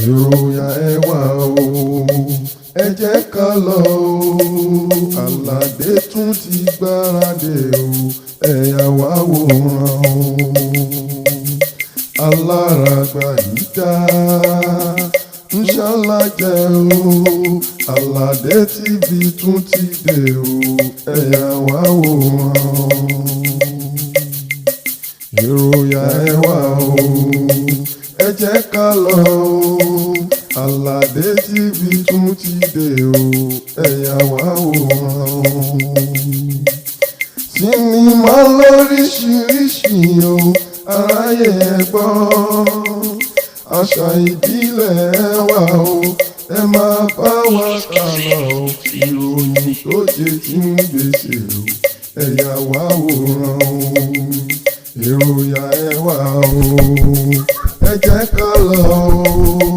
ìròyìn ẹwà o ẹ jẹ́ ká lọ o Àlàdé tún ti gbáradì o ẹ̀yà wá wòran o aláràgbà yìí dá ń ṣàlàjẹ o Àlàdé TV tún ti dé o ẹ̀yà wá wòran o ìròyìn ẹwà o ẹ jẹ́ ká lọ o Àlàdé TV tún ti dé o ẹ̀yà wá wòran o sinimá lóríṣiríṣi o aráyé ẹ gbọ́ àṣà ìbílẹ̀ wa o ẹ máa bá wa kà lọ o ìròyìn tó jẹ tí ń gbèsè o ẹ̀yà wá wòran o ìròyìn ẹwà o ẹ jẹ́ ká lọ o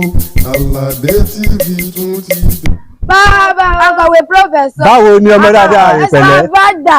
Àlàdé TV tún ti dé. Bàbá akọ̀wé pírọfẹ̀sọ̀. Báwo ni ọmọ dáadáa ìpẹ̀lẹ́? Ẹ̀sán bá dà.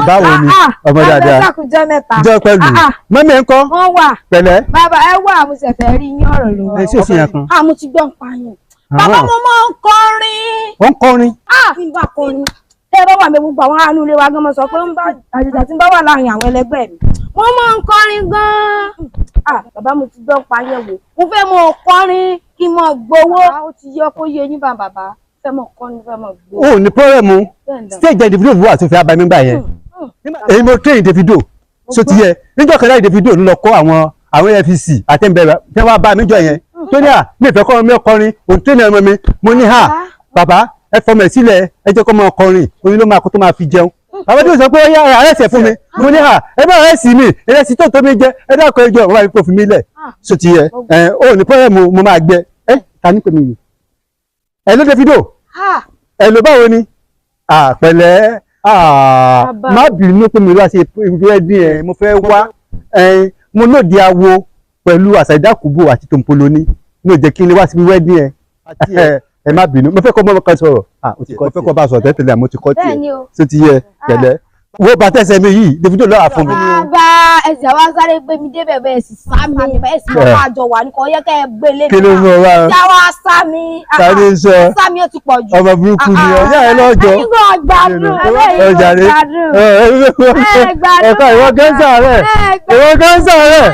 Báwo ni ọmọ dáadáa? Ẹ̀sán mẹ́ta. Jọ pẹ̀lú. Mọ́mí ẹ̀ ń kọ́. Wọ́n wà. Pẹ̀lẹ́. Bàbá ẹ wà mo sì fẹ́ rí yín ọ̀rọ̀ lọ́wọ́. Ẹ ṣe òfin yẹn kan. Mo ti gbọ́ nǹkan yẹn. Bàbá mo máa ń kọrin. Ó ń kọrin. Kí n bá kọrin. Tẹ́ ẹ bá wà mí gbogbo àwọn àánú ilé wa gan mo sọ pé ń bá àjèjì tí ń bá wà láàrin àwọn ẹlẹgbẹ́ mi. Wọ́n máa ń kọrin gan-an. Bàbá mo ti gbọ́ nǹkan yẹn wò. Mo fẹ́ mọ kọrin kí n mọ gbowó. Ó ti yọ kó yé yín bàbá. O ní pọ́rẹ́mù stage ẹ̀ Davido wà tó fi abami gbà yẹn èyí mo train Davido so ti yẹ níjọ́ kan láì Davido ló lọ kọ́ àwọn AFC àtẹ̀mbẹ̀rẹ̀ tí wọ́n bá mi jọ yẹn tó ní mi ìfẹ́ kọ́ mi ọkọrin òun train ọmọ mi mo ní bàbá ẹ fọmọ ẹ sílẹ̀ ẹ jẹ́ kó máa kọrin oyin ló máa kó tó máa fi jẹun bàbá tí mo sọ pé ó yá àrẹ́sẹ̀ fún mi mo ní ẹ bá àrẹ́sì mi ìrẹsì tó mi jẹ ẹ dákọ̀ ẹjọ́ wọn bá mi kó fi mi lẹ̀ so ti yẹ o ní pọ́rẹ́mù mo máa gbẹ ta ní pè mí yìí ẹ ló Davido ẹ ló báwo ni pẹ̀lẹ́ má bínú pé mi wá ṣe wedding ẹ mo fẹ́ wá mo lòdì awo pẹ̀lú àṣàìdákùbò àti tòǹpolóní ní ò jẹ́ kí n lè wá síbi wedding ẹ má bínú mo fẹ́ kọ́ mọ́ kan sọ̀rọ̀ mo fẹ́ kọ́ bá sọ̀rọ̀ tẹ́tẹ̀lẹ̀ àmọ́ ti kọ́ tiẹ̀ tó ti yẹ pẹ̀lẹ́ wo bàtẹ́sẹ̀ mi yìí Davido lọ́wọ́ fún mi. Bàbá ẹsẹ̀ wa sáré gbé mi débẹ̀ bẹ́ẹ̀ sì sá mi bẹ́ẹ̀ sì máa àjọ wà ní kò yẹ kẹ́ ẹ gbé lé mi. kí ló mú ọ wá. ìjà wa sá mi. sáré sọ sá mi ó ti pọ̀ jù. ọmọ burúkú ni ọjà ẹ lọ́jọ́. ẹ̀yin gan gbádùn ẹ̀yin gan gbádùn. ọkọ ìwọ gẹ́nsà rẹ̀ ìwọ gẹ́nsà rẹ̀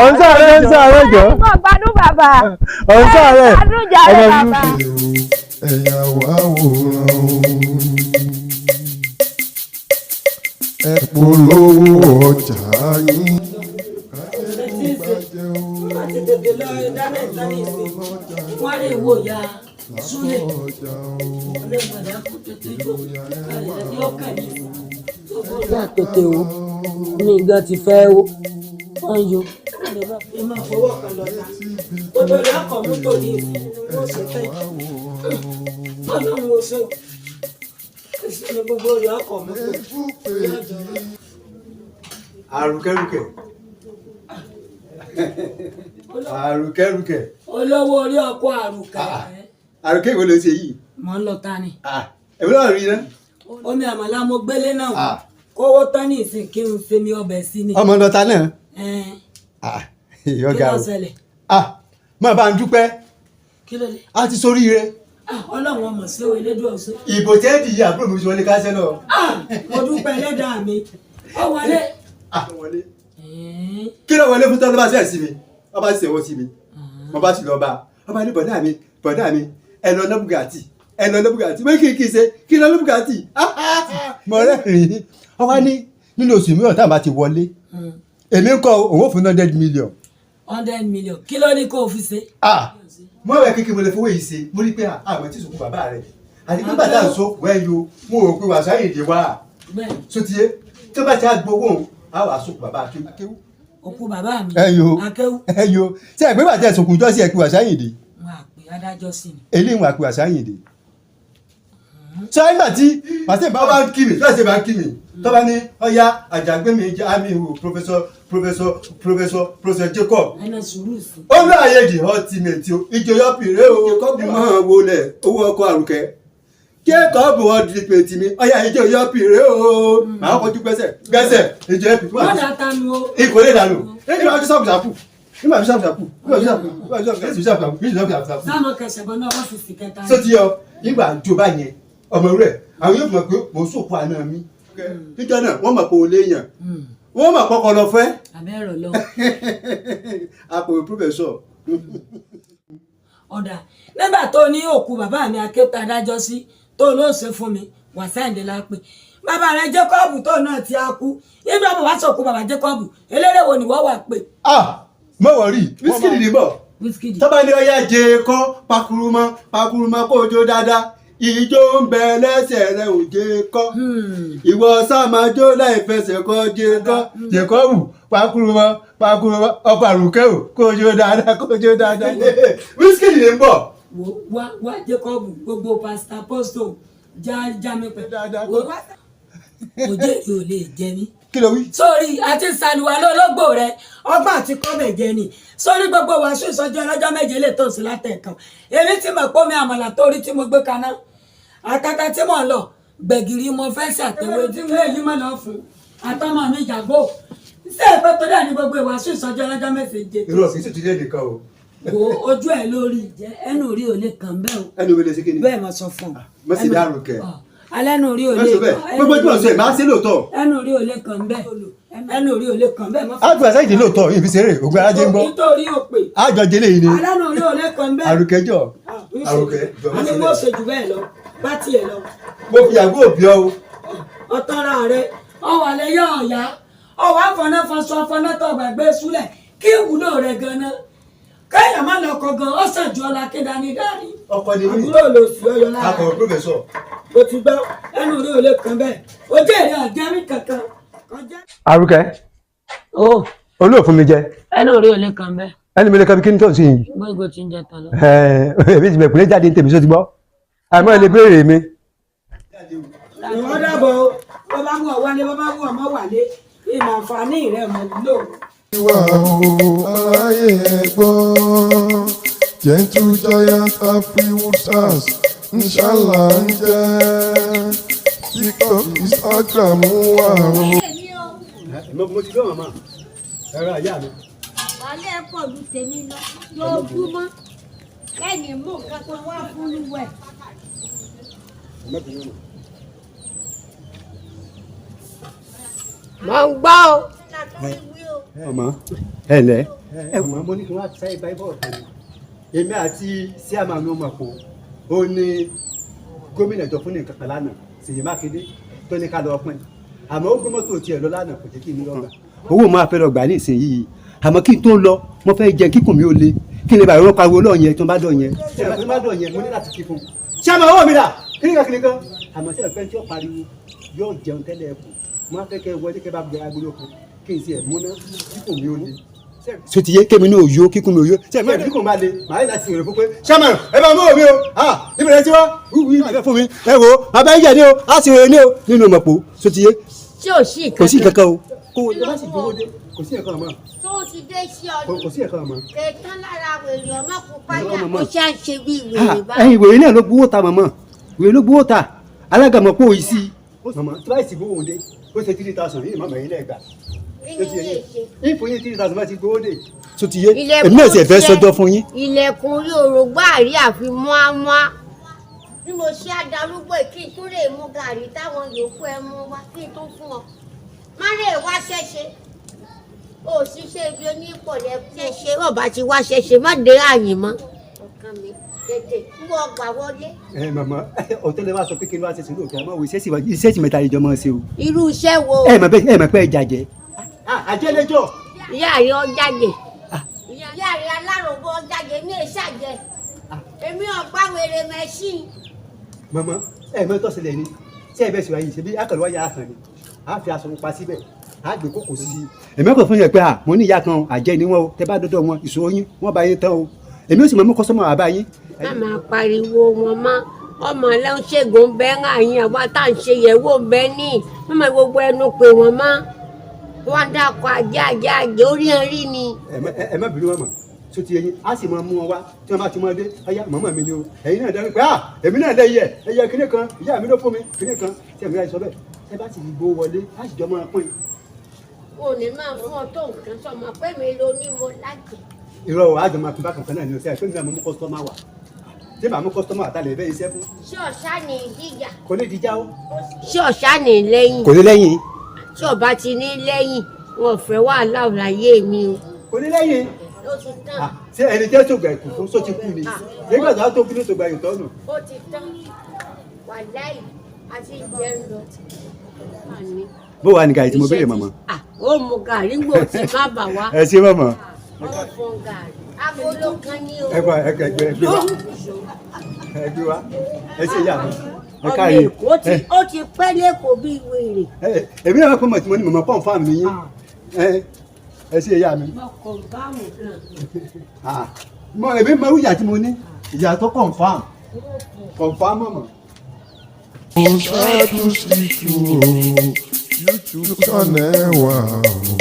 ọ̀nsà rẹ̀ gẹ́nsà rẹ̀ jọ. ẹ̀yin gan gbádùn bàbá. ọ̀nsà rẹ̀ gbádùn jàre bàbá. ẹ̀yà wá wòran o ẹ polówó ọjà yín àti tètè lọ dáná ìtàn ìsìn wọn lè wò ya súlẹ̀ ọlẹ́ ìgbàdá kò tètè lọ kàlẹ́ ọkàn yìí. ìyá tètè o ní ìgbà tí fẹ́ o wọ́n yọ. ẹ máa fọwọ́ kan lọ ta olórí ọkọ̀ mọ́tò ní ìsìn ni wọ́n ṣe fẹ́ ọlọ́run ò ṣe ìṣẹ̀lẹ̀ gbogbo rẹ̀ ọkọ̀ mọ́tò. àrùkẹ́rùkẹ́ àrùkẹ́rùkẹ́. olówó orí ọkọ̀ àrùkẹ́. àrùkẹ́ ìwé ló ṣe yìí. mọ̀ ń lọ ta ni. èmi náà rí iná. omi àmàlà mo gbélé náà kówó tán ní ìsìn kí n ṣe mi ọbẹ̀ sí ni. ọmọ ọ̀dọ́ta náà. kí ló ṣẹlẹ̀. máa bá ń dúpẹ́. kí ló dé. a ti soríire. ọlọ́run ọmọ sí o elédùn ọ̀sẹ̀. ìbò tẹ́ẹ̀dì yìí àbúrò mi ti wọlé káṣẹ́ náà. mo dúpẹ́ ẹlẹ́dàá mi ó wọlé. kí ló wọlé fún tọ́lá bá ṣe sí mi wọ́n bá ṣe wọ́n sí mi wọ́n bá sì lọ bá wọ́n bá ní bọ̀dá mi ẹ lọ ná Bugatti wọ́n kì í ṣe kí lọ ná Bugatti mọ̀ rẹ́ rìn wọ́n wá ní nínú oṣù mìíràn táwọn bá ti wọlé èmi ń kọ́ òun ò fún 100 million. 100 million kí ló ní kó o fi ṣe. mo rẹ̀ kékeré mo lè fowó yìí ṣe mo rí pé àwọn tí ìsòkò bàbá rẹ̀ àti pé bàtà ń so wẹ́n yo mo rò pé wàásù àyèdè wá sotiye tó bá ti á gbowó àwọn àsopọ̀ bàbá akéwú. òkú bàbá mi akéwú. ṣé ẹgbẹ́ bàtà ìsòkò ìjọ sí ẹ̀kú wàásù àyèdè. wọn àpè adájọ́ sí ni. eléyìí wọn àpè wàásù àyèdè. sọ nígbà tí pàṣẹ bá ń kí mi lọ́sẹ̀ bá ń kí mi tó bá ní ọya àjàgbémi jẹ́ àmì ìwò professor Jacob. ẹnà sùúrù sí. ó lọ àyè di ultimate o ìjòyè pèrè o ìmọ̀ wọlé owó ọkọ̀ àrùkẹ́ Jacob ultimate mi ọya ìjòyè pèrè o màá kọjú gbẹ́sẹ̀ ìjòyè pèrè. wọ́n dà tánu o. ìkòlè dànù ẹni wàá kí sọ́ọ̀bù sàpù nígbà tí ṣàpù sáàmù kẹsẹ̀ bọ́ náà wọ́n fi sì kẹta. sọ ti yọ nígbà tó bá yẹn ọmọ rẹ̀ àwọn yóò mọ̀ pé mò ń sòkò àná mi níjọ́ náà wọ́n mọ̀ pé o léèyàn wọ́n mọ̀ kọ́kọ́ lọ fẹ́. àbẹ́rọ̀ lọ. àpòwé pírọfẹsọ. ọ̀dà nígbà tó ní òkú bàbá mi akéwòtá adájọ́ sí tó ló ṣe fún mi Wàsáìndé lápè bàbá rẹ Jákọ́bù tó náà ti á kú nígbà bàbá sọ̀kú bàbá Jákọ́bù eléré wo ni wọ́n wà pé. mọ̀ wọ́n rí Wizkid ní bọ̀ tọ́ba ní ọyá jẹ kọ́ pakurumọ́ kó o jó dáadáa ìjó ń bẹ lẹ́sẹ̀ rẹ̀ ò jẹ kọ́ ìwọ sàmájó láì fẹsẹ̀ kọ́ jẹ kọ́ Jákọ́bù pakurumọ́ ọkọ̀ àrùkẹ́ ò kó o jó dáadáa Wizkid ní bọ̀. wá Jákọ́bù gbogbo pásítà pọ́stò já mi pẹ̀ òjò yóò lè jẹ mí. kí ló wí. sórí àti sàlùwà lọ́lọ́gbò rẹ ọgbọ́n àti kọ́bẹ̀ jẹ ni sórí gbogbo wàásù ìsọjí ọlọ́jọ́ méje lè tó sí látẹ̀kan èmi tí mo pọ́ mi àmàlà torí tí mo gbé kaná àtàtà tí mo lọ gbẹ̀gìrì mo fẹ́ ṣàtẹ̀wé tí mo èyí mọ̀ lọ fún àtọmọ mi jàgbó ṣé ìpẹ́ tó dà ní gbogbo ìwàásù ìsọjí ọlọ́jọ́ méje. irú ọ̀sìn sì ti lé nìkan o. wo ojú ẹ lórí jẹ ẹnu rí ò lè kàn bẹ́ẹ̀ o. ẹnu mi lè ṣe kí ni. bẹ́ẹ̀ mo sọ fún ọ. mo sì dárò kẹ. alẹ́nu rí ò lè kàn. gbogbo tí wọ́n sọ ẹ̀ máa ń ṣe lóòótọ́. ẹnu rí ò lè kàn bẹ́ẹ̀ ẹnu rí ò lè kàn bẹ́ẹ̀. àgbà Wàsáìndé lóòótọ́ ìfi ṣeré ògbà ajé ń bọ́. nítorí òpè. àjọ jẹlé yìí ni. alẹ́nu rí ò lè kàn bẹ́ẹ̀. àrùkẹjọ. àní mo ṣe jù bẹ́ẹ̀ lọ bá tiẹ̀ lọ. mo fi àgbo òbí ọ o. ọ̀tọ́ra rẹ ọ̀wàlẹ̀ yọ ọ̀yá ọ̀wà fọnáfọṣọ fọnátọ̀ gbàgbé súlẹ̀ kí ìwúlò rẹ gan-an káyà má lọ kọ gan ọsàn ju ọlá kí dání dání. ọkọ ni mí. àbúrò lò sí ọyọ lára. akọ̀wé pírọfẹsọ. o ti gbọ́ ẹnu rí olè kan bẹ́ẹ̀ o jẹ́ èrè àjẹmí kankan. Àrùkẹ́ o olóòfún mi jẹ ẹnu rí olè kan bẹ́ẹ̀. ẹni mi lè kọ́ bí kí ni tó ń sìn yìí. gbogbo ti ń jẹ tán lọ. èmi ti bẹ̀kúnlé jáde ní tèmi só ti gbọ́ àmọ́ ẹ lè béèrè mi. ìwọ́n dàbọ̀ bó bá mú ọ wálé bó bá mú ọmọ wálé ìmọ̀ àǹfààní rẹ̀ mọ̀ nílò. ìwà o aráyé ẹ̀gbọ́n gentle giant Afriwood stars inshallah ń jẹ́ TikTok Instagram wà o. mo ti gbọ́ màmá ẹ̀rọ àyà mi. wàhálà ẹ̀ pọ̀ ju tèmi lọ lójúmọ́ lẹ́yìn mú nǹkan tó wá fún lúwẹ̀. mo ń gbọ́ o. ọmọ ẹ lẹ ẹ mọ mo ní kí wọn á sáyé báyìí bọ ọtọ ni èmi àti síàmà ní ọmọ pọ ó ní gómìnà ìjọ fún ní nǹkan kan lánàá Ṣèyí Mákindé tó ní ká lọ pín àmọ́ ó gbé mọ́tò tiẹ̀ lọ lánàá kò jẹ́ kí n lọ gbà. owó máa fẹ́ lọ gbà ní ìsinyìí àmọ́ kí n tó lọ mo fẹ́ jẹ kíkùn mi ó le kí n lè bá ìrọ́ pariwo lọ́ọ̀ yẹn tó bá dọ̀ yẹn tí ẹ̀ bá dọ̀ yẹn mo ní láti kí fún un. síàmà owó mi dà kíníkan kíníkan àmọ́ sí ẹ̀fẹ́ tí ó pariwo yóò jẹun tẹ́lẹ̀ ẹ̀kọ́ mo á fẹ́ kẹ́ wọlé kẹ́ bá gbé agolo kan kí n sì ẹ̀ múná kíkùn mi ó le so ti yé kémi ní òyò kíkún mi òyò ṣe mẹ́rin kíkún máa le màá yìí láti rìn fún pé ṣáàmà ẹ bá mú òbí o níbi rẹ ti wá wíwí ìgbẹ́ fún mi ẹ wo bàbá yíyá ni o á sì rìn ní o nínú mọ̀pọ̀ so ti yé tí ò sí kò sí kankan o kó o bá sì gbowó dé kò sí ẹ̀kan ọmọ tó ti dé sí ọdún kò sí ẹ̀kan ọmọ. kẹtàn lára wèrè ọmọ pupa yà kó ṣe à ń ṣe bí wèrè bá. ẹyin wèrè náà ló gbowó ta mọ̀mọ́ wèrè ló gbowó ta alága mọ̀ pé òyì sí mọ̀mọ́ tí wàá sì gbowó òun dé ó ṣe 3,000 yìí mọ̀mọ́ yìí lẹ́gbàá ìfòyín 3,000 bá ti gbowó dé so ti yé èmi náà sì fẹ́ sọjọ́ fún yín. ilẹ̀kùn orí òrògbà àrí àfi mọ́ámọ́á bí mo ṣe adarúgbó kí n tún lè mú gàrí táwọn yòókù ẹ mú wá kí n tún fún ọ má lè wá ṣẹṣe ó ṣiṣẹ́ ibi onípọ̀lẹ́ ṣẹṣe ó bá ti wá ṣẹṣe má dé àyìn mọ́ ọkàn mi tètè ń bọ̀ gbà wọlé. màmá ọ̀tẹ́lẹ̀ wa sọ pé kí n wá ṣe sùúrù kí a máa wo iṣẹ́ sì mẹ́ta ìjọ máa ṣe o. irú iṣẹ́ wo. ẹ mọ̀ pé ẹ jàjẹ́. àjẹlẹjọ. ìyá rẹ ọjàgẹ ìyá rẹ alárògbò ọjàgẹ ní ìṣàjẹ èmi ọgbà wèrè mẹsìn. màmá ẹ mọ tó ṣẹlẹ̀ ni tí ẹ bẹ sọ yìí ṣebí akọlùwà yàrá kan ni a fi aṣọ pupa síbẹ̀ a gbé kókò sí i. èmi ọkọ fún yẹn pé mo ní ìyá kan àjẹ́ ni wọn o tẹ bá dọdọ wọn ìṣòro yín wọn bá yín tán o èmi ò sì mọ mú kọsọmọ àbá yín. má máa pariwo wọn mọ ọmọ ẹlẹ́wọ̀n ṣègùn bẹ́ẹ̀ ń àyìn àwa tá à ń ṣe yẹ̀wò bẹ́ẹ̀ ní mímọ gbogbo ẹnu pé wọ́n mọ́ wọ́n dákọ̀ àjẹ́ orí ẹ̀rí ni. ẹ má bínú wọn mọ tó ti yẹyin a sì máa mú wọn wá tí wọn bá ti máa dé ọyá màmá mi ni o ẹ̀yin náà dárí pé èmi náà lẹ́yẹ ẹyẹ kíní kan ìyá mi ló fún mi kíní kan tí ẹ̀mí láti sọ bẹ́ẹ̀ ẹ bá ti gbó wọlé a sì jọ máa pín ò ní máa fún ọ tó nǹkan sọmọ pé mi lo ní mo lájẹ. irọ́ wa àjọ máa fi bákan kan náà ní ọ̀sẹ̀ àìpé nígbà mo mú kọ́sítọ́mà wà tí màá mú kọ́sítọ́mà àtàlẹ̀ bẹ́ẹ̀ iṣẹ́ fún. ṣé ọ̀sá ní ìdíjà. kò ní ìdíjà o. ṣé ọ̀sá ní lẹ́yìn. kò ní lẹ́yìn. ṣé ọba ti ní lẹ́yìn wọn ò fẹ́ wàhálà láyé mi o. kò ní lẹ́yìn. ó ti tán. ṣé ẹni jẹ́ tògbà ìkù fún sọ́ọ́ ti kú ni nígbà tó tó kí ló tògbà ìtọ́nù. ó ti tán wàláì àti ìjẹun lọ. bó wà ní gàrí tí mo béèrè mọ̀mọ́. ó mu gàrí gbò tí má bà wá. ẹ ṣe mọ̀mọ́. ó fún gàrí agolo kan ní o. ẹ gbé wa ẹ gbé wa ẹ ṣe yà mí. ọmọ èkó ó ti pẹ́ lẹ́kọ̀ọ́ bí wèrè. èmi náà kọ́ mọ̀ tí mo ní mọ̀mọ́ pọ́n fáàmù mi yín ẹ ṣe yà mí. mọ èmi mọ irú ìyá tí mo ní ìyá tó confam mọ̀mọ́. Mo ṣáájú sí tu o, YouTube channel wa o,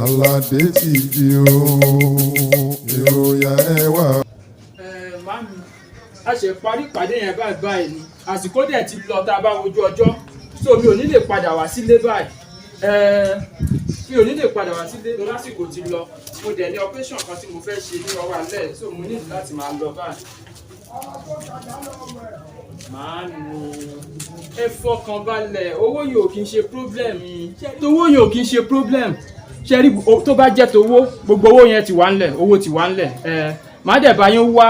Aládé TV o, ìròyìn ẹ wà. Màámi, a ṣe parí ìpàdé yẹn báyìí ni àsìkò dẹ̀ ti lọ tá a bá wojú ọjọ́ so mi ò ní lè padà wá sílé báyìí mi ò ní lè padà wá sílé lásìkò ti lọ mo dẹ̀ ní operation kan tí mo fẹ́ ṣe ní ọwọ́ alẹ́ so mo ní láti máa lọ báyìí. Màámi, ẹ fọkàn balẹ̀ owó yìí ò kí ń ṣe problem tówó yìí ò kí ń ṣe problem ṣe rí tó bá jẹ́ tówó gbogbo owó yẹn ti wà ńlẹ̀ owó ti wà ńlẹ̀ màá dẹ̀ bá yín wá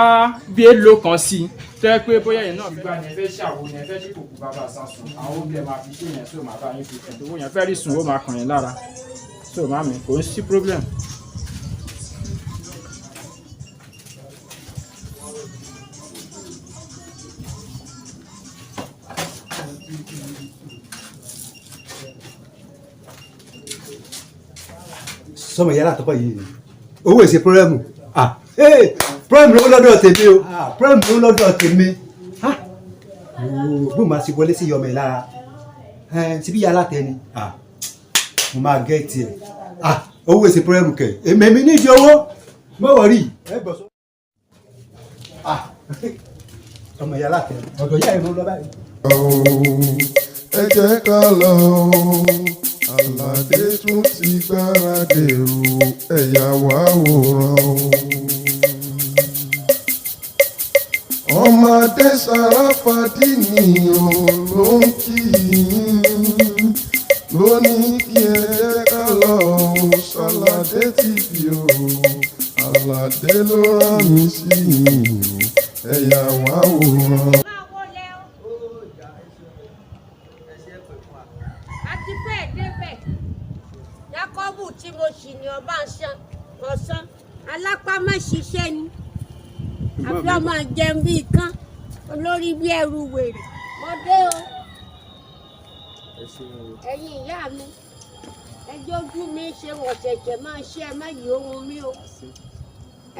bí èlò kan sí tẹ́ pé bóyá yẹn náà gbígbá ni ẹ fẹ́ ṣàwo ni ẹ fẹ́ ṣe kòkó bàbá sásùn àwọn oúnjẹ máa fi ṣe yẹn so màá bá yín fi tẹ̀ owó yẹn fẹ́ rí sùn ó máa kàn yín lára so màámi kò ń sí problem. sọmọ yàrá àtọkọ yìí ni owó èsì pírọ́mù pírọ́mù ló lọ́dọ̀ tèmi o pírọ́mù ló lọ́dọ̀ tèmi bó máa ṣe wọlé sí yọmọ ẹ lára síbí yàrá tẹni mo máa gẹ́ẹ̀tì ẹ̀ owó èsì pírọ́mù kẹ̀ èmi nídìí owó mọ̀wọ́ rí ẹ bọ̀ sọ. ọmọ yàrá tẹni ọ̀dọ̀ yà ìrún lọ báyìí. Ẹ jẹ́ ká lọ Aládé tún ti gbáradì o, ẹ̀yà wá wòran o. Ọmọdé Sàràfàdí nìyàn ló ń kí yín ló ní kí ẹ jẹ́ ká lọ Aládé TV o, Aládé ló rán mi sí yín o, ẹ̀yà wá wòran. àti bẹ́ẹ̀ débẹ̀ Jákọ́bù tí mo sì ní ọba ọ̀sán alápámọ́ ṣiṣẹ́ ni àfi ọmọ jẹun bíi kán olórí bíi ẹrù wèrè mo dé o ẹ̀yin ìyá mi ẹjọ́ ojú mi ṣe wọ̀n ṣẹ̀ṣẹ̀ máa ṣe ẹ má yí ohun mi o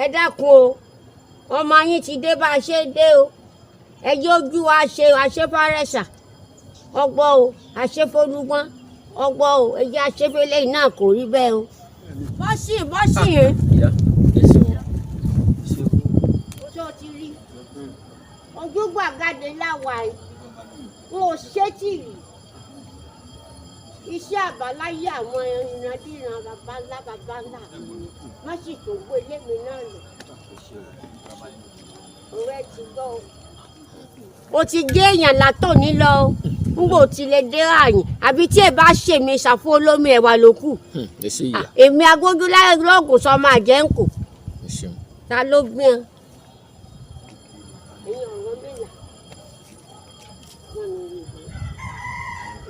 ẹ dákun o ọmọ yín ti dé bá a ṣe dé o ẹjọ́ ojú wa ṣe àṣefárẹ́sà ọgbọ́ o àṣefólúgbọ́n ọgbọ́ o ẹjẹ́ àṣefẹ́lẹ́ yìí náà kò rí bẹ́ẹ̀ o. bọ́sì yẹn. ojú ò ti rí ojú gbàgádé láwa yìí wọn ò ṣètì rí iṣẹ́ àbáláyé àwọn ìrandíran babańlá má sì tó gbé lémi náà lọ. ọ̀rẹ́ ti gbọ́ o ti gé èèyàn látòní lọ n kò ti lè dé àyìn àbí tí ẹ bá ṣèmi ṣàfù olómi ẹwà ló kù èmi agbójúláyé lọ́gùn sọ máa jẹ́ ń kù ta ló gbìn án. ẹ̀yin ọ̀rọ̀ mélòó wọn ni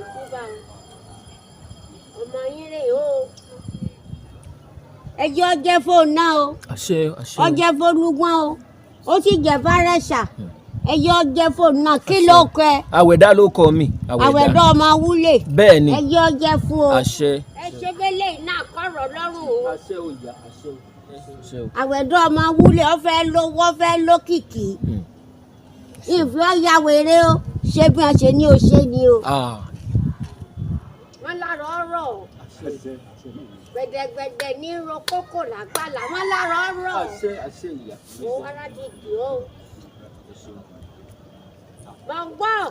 ìbò bá ọmọ yín rè o ẹjọ́ jẹ́ fóònù náà o ọjẹ́ fóònù gbọ́n o ó sì jẹ́ fárẹ́sà ẹyọ jẹ fóònù náà kí ló kọ ẹ. Àwẹ̀dá ló kọ mi. Àwẹ̀dá ọmọ wúlé. bẹ́ẹ̀ ni ẹyọ jẹ fún o. àṣẹ. ẹ ṣe bẹ́lẹ̀ náà kọ̀rọ̀ lọ́rùn o. àṣẹ ò yá àṣẹ ò. Àwẹ̀dá ọmọ wúlé ọ̀fẹ́ lówó ọ̀fẹ́ lókìkí. ìfẹ́ ya wèrè o ṣé bí wọ́n ṣe ní o ṣe ni o. wọ́n lára ọ̀rọ̀ gbẹ̀dẹ̀gbẹ̀dẹ̀ ní ro kókò lágbàlá wọ́n lára ọ̀rọ̀. àṣẹ ìyá. mo wára ti kì ó. gbọ̀ngbọ̀n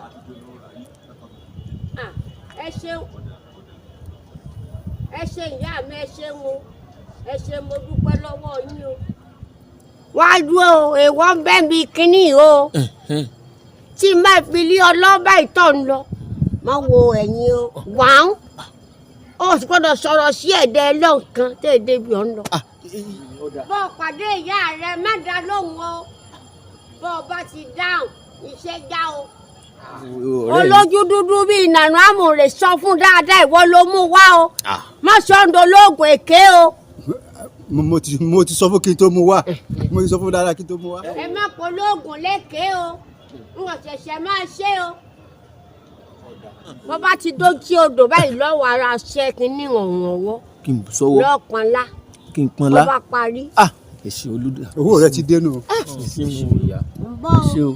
ẹ ṣeun ẹ ṣe ìyá mi ẹ ṣe wọn ẹ ṣe mo dúpẹ́ lọ́wọ́ yín o. wá dúró èèwọ̀ ń bẹ́ mi kínní o tí má fi lé ọlọ́ba ìtọ́ ń lọ má wo ẹ̀yìn o wàá ó sì gbọ́dọ̀ sọ̀rọ̀ sí ẹ̀dẹ̀ ẹlọ́nkan tẹ́ ẹ débi ọ̀ ń lọ. bọ́ ọ pàdé ìyá rẹ má dá lóhùn o bọ́ ọ bá ti dáhùn iṣẹ́ já o. olójú dúdú bíi ìnànà àmúrè sọ fún dáadáa ìwọ ló mú wá o má sọ́ńdọ̀ lóògùn èké o. mo ti sọ fún kí n tó mú wá mo ti sọ fún dáadáa kí n tó mú wá. ẹ má polóògùn lékè o n ò ṣẹ̀ṣẹ̀ máa ṣe o. bọ́ bá ti dójú odò báyìí lọ́wọ́ ara ṣẹ́ kínní ọ̀hún ọwọ́ kí n sọ́wọ́ lọ́ọ̀pọ̀nlá kí n pọ́nlá bọ́ bá parí. èsì olùdó owó rẹ ti dénú. èsì mo ìyá bọ́ èsì o.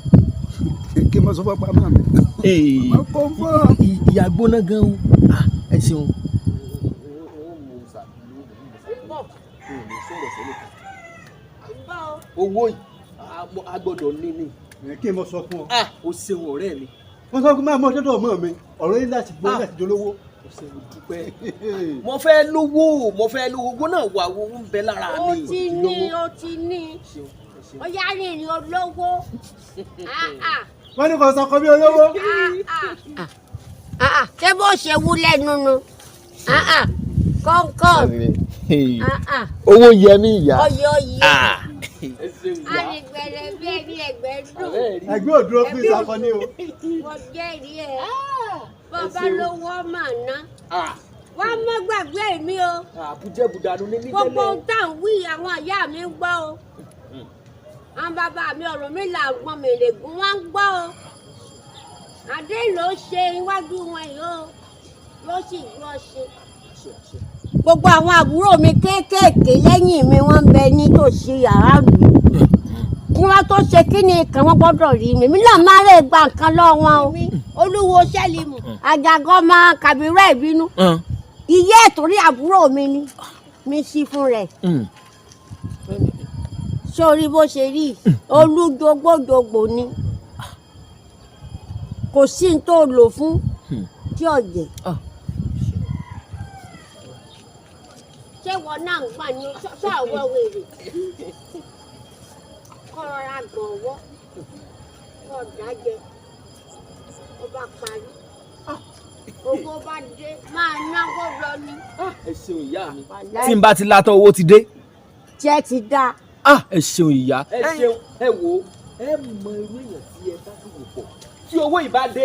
kí n mọ sọ fún pàmò mi. ìyá gbóná gan o ẹ ṣeun. owó yìí a gbọ́dọ̀ ní ni. kí n mọ sọ fún ọ. o ṣeun ọ̀rẹ́ mi. wọ́n sọ fún máa mọ ọjọ́ ọmọ mi ọ̀rọ̀ yìí láti gbọ́ láti dolówó. o ṣeun dúpẹ́. mo fẹ́ lówó owó náà wà owó ń bẹ lára mi. ó ti ní ó yá rìnrìn olówó. wọ́n ní kò sọ kọ́ bí olówó. ṣé bó ṣe wú lẹ́nu nu kọ́ńkọ́ owó yẹ mí ìyá. ọyẹ arìngbẹ̀rẹ̀ bí ẹni ẹgbẹ́ dùn. ẹgbẹ́ òdúró fún ìsàkọ́ni o. mo jẹ́rìí ẹ̀ bàbá lówó mà ná wá mọ́ gbàgbé mi o. àbújẹ́ bùdánù ní níbẹ̀lẹ̀. gbogbo ohun tá à ń wí àwọn ìyá mi ń gbọ́ o. àwọn bàbá mi ọ̀rọ̀ mi là gbọ́n mi lè gún wá ń gbọ́ o. adé ló ṣe iwájú wọn yìí o ló sì gbọ́ ṣe. gbogbo àwọn àbúrò mi kéékèèké lẹ́yìn mi wọ́n ń bẹ nítòsí yàrá mi kí wọ́n tó ṣe kí ni kan wọ́n gbọ́dọ̀ rí mi náà má lè gba nǹkan lọ́wọ́ o. olúwo sẹ́límù àjàgọ́ máa kàbírà ìbínú iye ìtòrí àbúrò mi ni mi sí fún rẹ̀ sórí bó ṣe rí olújogbójogbò ni kò sí ní tó lò fún tí ọ̀jẹ̀. ṣé wọn náà ń gbà ní ṣọ́ọ̀wọ́ wèrè kọ́ra gbọ̀nwọ́ kọ́ dájẹ́ ó bá parí owó bá dé máa náwó lọ ní. ẹ ṣeun ìyá mi tí n bá ti látọ̀ owó ti dé. jẹ́ ti dá. ẹ ṣeun ìyá. ẹ ṣeun ẹ wò ẹ mọ irú èèyàn tí ẹ bá dùn pọ̀ tí owó ìbá dé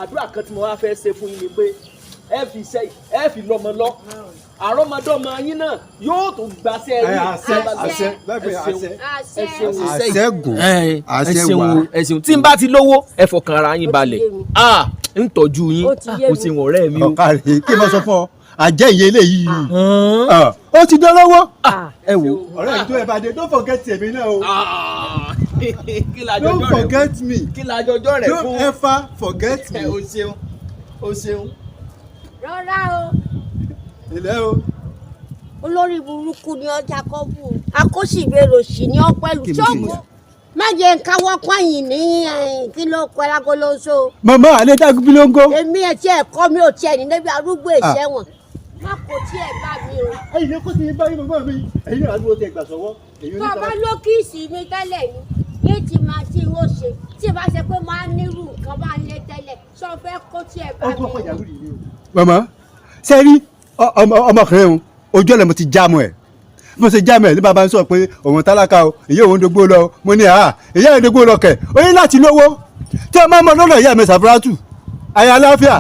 àdúrà kan tí mo wá fẹ́ ṣe fún yín ni pé ẹ fi lọ́mọ lọ àrọ́mọdọ́mọ yín náà yóò tún gbaṣẹ́ rí. ẹ ṣeun tí n bá ti lówó ẹ fọkàn ara yín balẹ̀ ń tọ́jú yín kò sí wọn ọ̀rẹ́ mi o. ọ̀kàrẹ̀ kí n bá sọ fún ọ àjẹ́ ìyẹn eléyìí ó ti dán lọ́wọ́. ẹ wo ọ̀rẹ́ mi tó ẹ bá dé don't forget èmi náà o. don't forget me. kí la jọjọ́ rẹ̀ fún. don't ever forget me. o ṣeun o ṣeun. rọra o. ilé o. olórí burúkú ni ọjà kọ́ bù akóṣìbèrò sí ní ọpẹ́lú ṣọ́ọ̀bù má jẹ́ ń káwọ́ pọ́yìn ní kí ló kọ́ lágolóso. màmá alẹ́ dàgbù bílóńgó. èmi ẹ̀ tí ẹ̀ kọ́ mi ò tiẹ̀ ní débi arúgbó ìṣẹ́wọ̀n má kò tí ẹ̀ bá mi o. ẹ̀yin ló kó ti bá yín màmá mi ẹ̀yin náà àdúgbò tẹ gbà sọ́wọ́. bàbá ló kíìsì mi tẹ́lẹ̀ ni ní ti máa tí ó ṣe tí ìbá ṣe pé máa nírú nǹkan bá ń lé tẹ́lẹ̀ sọ fẹ́ kó tí ẹ̀ bá mi. màmá ṣe rí ọmọkùnrin òun ojú ọ̀lẹ́ mo ti já mọ́ ẹ̀ mo ṣe já mọ́ ẹ̀ ní bàbá ń sọ pé òun tálákà o ìyá òun dógbó lọ mo ní ìyá òun dógbó lọ kẹ̀ ó ní láti lówó tí ọmọ ọmọ lọ́dọ̀ ìyá mi Sàfúrátù ayé aláfíà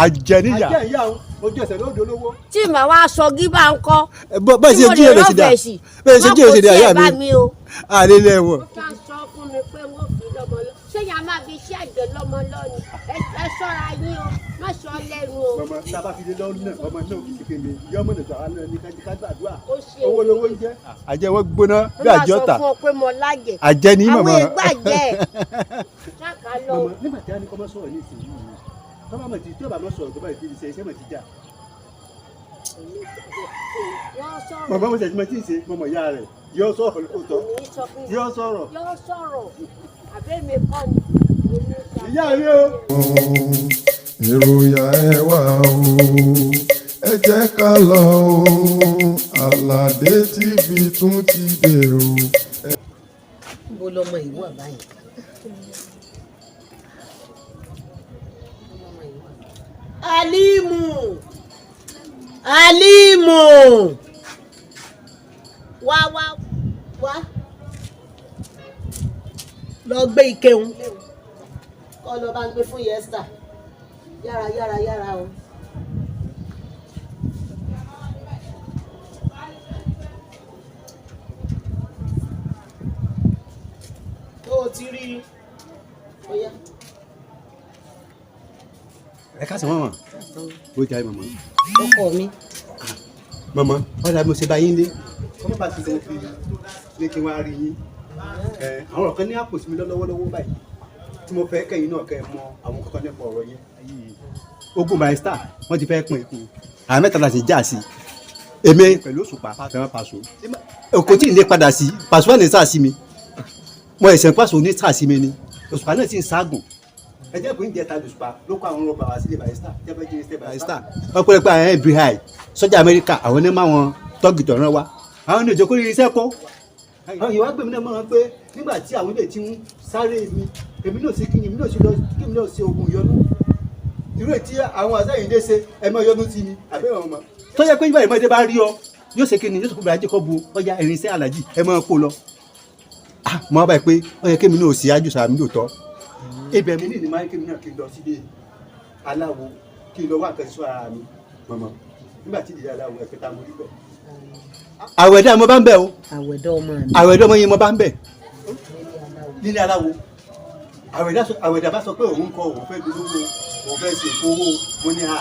àjẹníyà ojú ẹsẹ̀ ló dolówó. tí màá wá sọ gíbà ń kọ́ bẹ́ẹ̀ ṣe jí èrè sídà bẹ́ẹ̀ ṣe jí èrè sídà ìyá mi àlélẹ̀ wọn. ó kàn sọ fún mi pé wọ́n fi lọ́mọ lọ ṣé yàrá máa fi iṣẹ́ àgbẹ̀ lọ́mọ lọ́ni ẹ ṣọ́ra yín o má sọ lẹ́nu o. mama sábà fi lé lọ́rùn náà ọmọ náà kì í kéde ìyá ọmọ nìkan àwọn náà ní ká gbàdúrà owó lówó ń jẹ́. àjẹwọ́ gbóná bí àjọ ta àjẹ ní màmá. àwọn ìgbàjẹ́ ṣáàkà lọ. mama nígbà tí a ní kọ́ mọ́ sọ̀rọ̀ ní ìsìn yìí tọ́ba mọ̀ tí yóò bá mọ̀ sọ̀rọ̀ tó bá ìdí iṣẹ́ mọ̀ ti jà. mama mo ṣèjìmọ̀ tí ì ṣe mọ̀mọ́ ìyá rẹ̀ yóò sọ̀rọ̀ lóòótọ́ yóò sọ̀rọ̀. àbẹ́mi kọ́ ni. ìyá mi o. èròyà ẹ wá o ẹ jẹ́ ká lọ o Àlàdé TV tún ti dé o. Níbo lọmọ ìwọ báyìí? Alimu wá lọ gbé ike un kọ́ lọ bá ń gbé fún yẹ́sítà yára o. Ó ti rí i. Oya. Ẹ ká sọ mọ́mọ́. Ó jẹ́ mọ́mọ́. Ọkọ mi. Mọ́mọ́, ọ̀dà mo ṣe bá yín lé. Kọ́mọ́ bá ti sọ fi ní kí wọ́n á rí yín. Àwọn ọ̀rọ̀ kan ní àpò sí mi lọ́wọ́lọ́wọ́ báyìí. Tí mo fẹ́ kẹ́yìn náà kẹ́ ẹ mọ àwọn kankan nípa ọ̀rọ̀ yẹn. Ogun Barrister wọ́n ti fẹ́ pín ikú. Àwọn mẹ́ta la sì já sí. Èmi pẹ̀lú Òṣùpá fẹ́ràn Paso. Òkò tí ì lè padà sí Paso wà ní sáà sí mi. Mo ẹ̀sẹ̀ Paso ní sáà sí mi ni. Òṣùpá náà sì ń ságùn. Ẹ jẹ́ kó ń jẹ́ ta Òṣùpá ló kó àwọn ọlọ́pàá wá sílé Barrister. Barrister wọ́n pẹ́ pé àwọn FBI sọ́jà Amẹ́ríkà àwọn ní máa wọn tọ́gì tọ̀ràn wa. Àwọn ní òjò kó rí iṣẹ́ kọ́. Àwọn ìwà gbèmí náà mọ̀ pé nígbà tí àwọn ilé ti ń sáré mi èmi náà ṣe kí ni èmi náà ṣe lọ kí èmi náà ṣe ogun ìyọnu. Irú ètí àwọn àṣàyìndé ṣe ẹ mọ ìyọnu sí mi àbẹ́rẹ́ ọmọ. Tó yẹ pé nígbà ìmọ̀dé bá rí ọ yóò ṣe kí ni yóò sọ pé Bàrájì kọ́ bu ọjà irinṣẹ́ Àlàjì ẹ mọ̀ kó lọ. Mo bá yẹ pé ó yẹ kémi náà ṣe ájúṣà mi lóòótọ́. Ibẹ̀ mi ní ìní máa ń kémi náà kí n lọ sílé aláwo kí n lọ wá àkẹ́sọ́ ara mi mọ̀mọ́ nígbà tí ìdílé aláwo ẹ̀fẹ́ ta mo rí bẹ̀. Àwẹ̀dá mo bá ń bẹ̀ o. Àwẹ̀dá ọmọ mi. Àwẹ̀dá ọmọ yẹn mo bá ń bẹ̀. Nílé aláwo àwẹ̀dá bá sọ pé òun kọ òun fẹ́ dolówó òun fẹ́ ṣe ìkówó mo ní à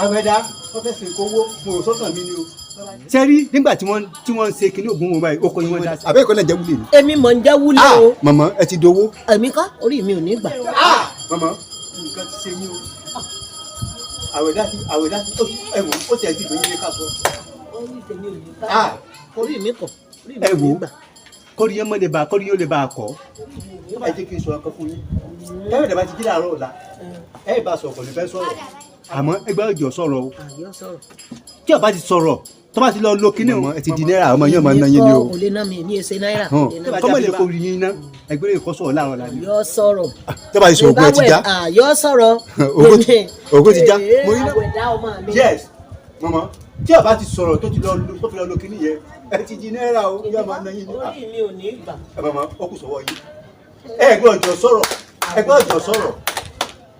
àwẹ̀dá wọ́n fẹ́ ṣe ìkówó mo rò sọ́kàn mi ni o. Sẹ́rí nígbà tí wọ́n ń ṣe kinní ògùn wọn báyìí oko ni wọ́n dá sí. Àbẹ́ ìkọ́lẹ̀ jẹ́ wúlé ni. Èmi mọ̀ ń jẹ́ wúlé o. Mọ̀mọ́ ẹ ti dowó. Èmi kọ́ orí mi ò ní gbà. Mọ̀mọ́ nǹkan ti ṣe yín o. Àwẹ̀dá ti ẹ̀wọ̀n ó ti ẹ̀ ti dùn yín ní ká sọ. Orí tèmi ò ní gbà. Orí mi kọ̀ orí mi ò ní gbà. Kórí yẹn mọ́ lè bá kórí yóò lè bá a kọ́. Ẹ jẹ́ kí n sọ ọkọ fún yín. Káwé dàbá ti jí láàárọ̀ ọ̀la. Ẹ bá sọ̀rọ̀ kò ní fẹ́ sọ̀rọ̀. Àmọ́ ẹgbẹ́ òjò sọ̀rọ̀ o. Tí ọba ti sọ̀rọ̀ tó bá ti lọ lo kíní o ẹ ti di náírà ọmọ yẹn máa ń ná yín ni o. Kò lè ná mi ní ẹsẹ̀ náírà. Tọ́mọ̀ lè kó rí yín ná ẹgbẹ́ rẹ̀ kọ́ sọ̀rọ̀ láàárọ̀ la ni. Yọ sọ̀rọ̀. Tó bá ti sọ ògùn ẹ ti já. Yọ sọ̀rọ̀. Ògùn ti já. Mo rí Àwẹ̀dá ọmọ mi. Yes mọ̀mọ́ tí ọba ti sọ̀rọ̀ tó fi lọ lo kíní yẹn ẹ ti di náírà o yóò máa ná yín ni. Orí mi ò ní gbà. Ẹ mọ̀mọ́ ó kù sọ́wọ́ yín. Ẹgbẹ́ ọjọ́ sọ̀rọ̀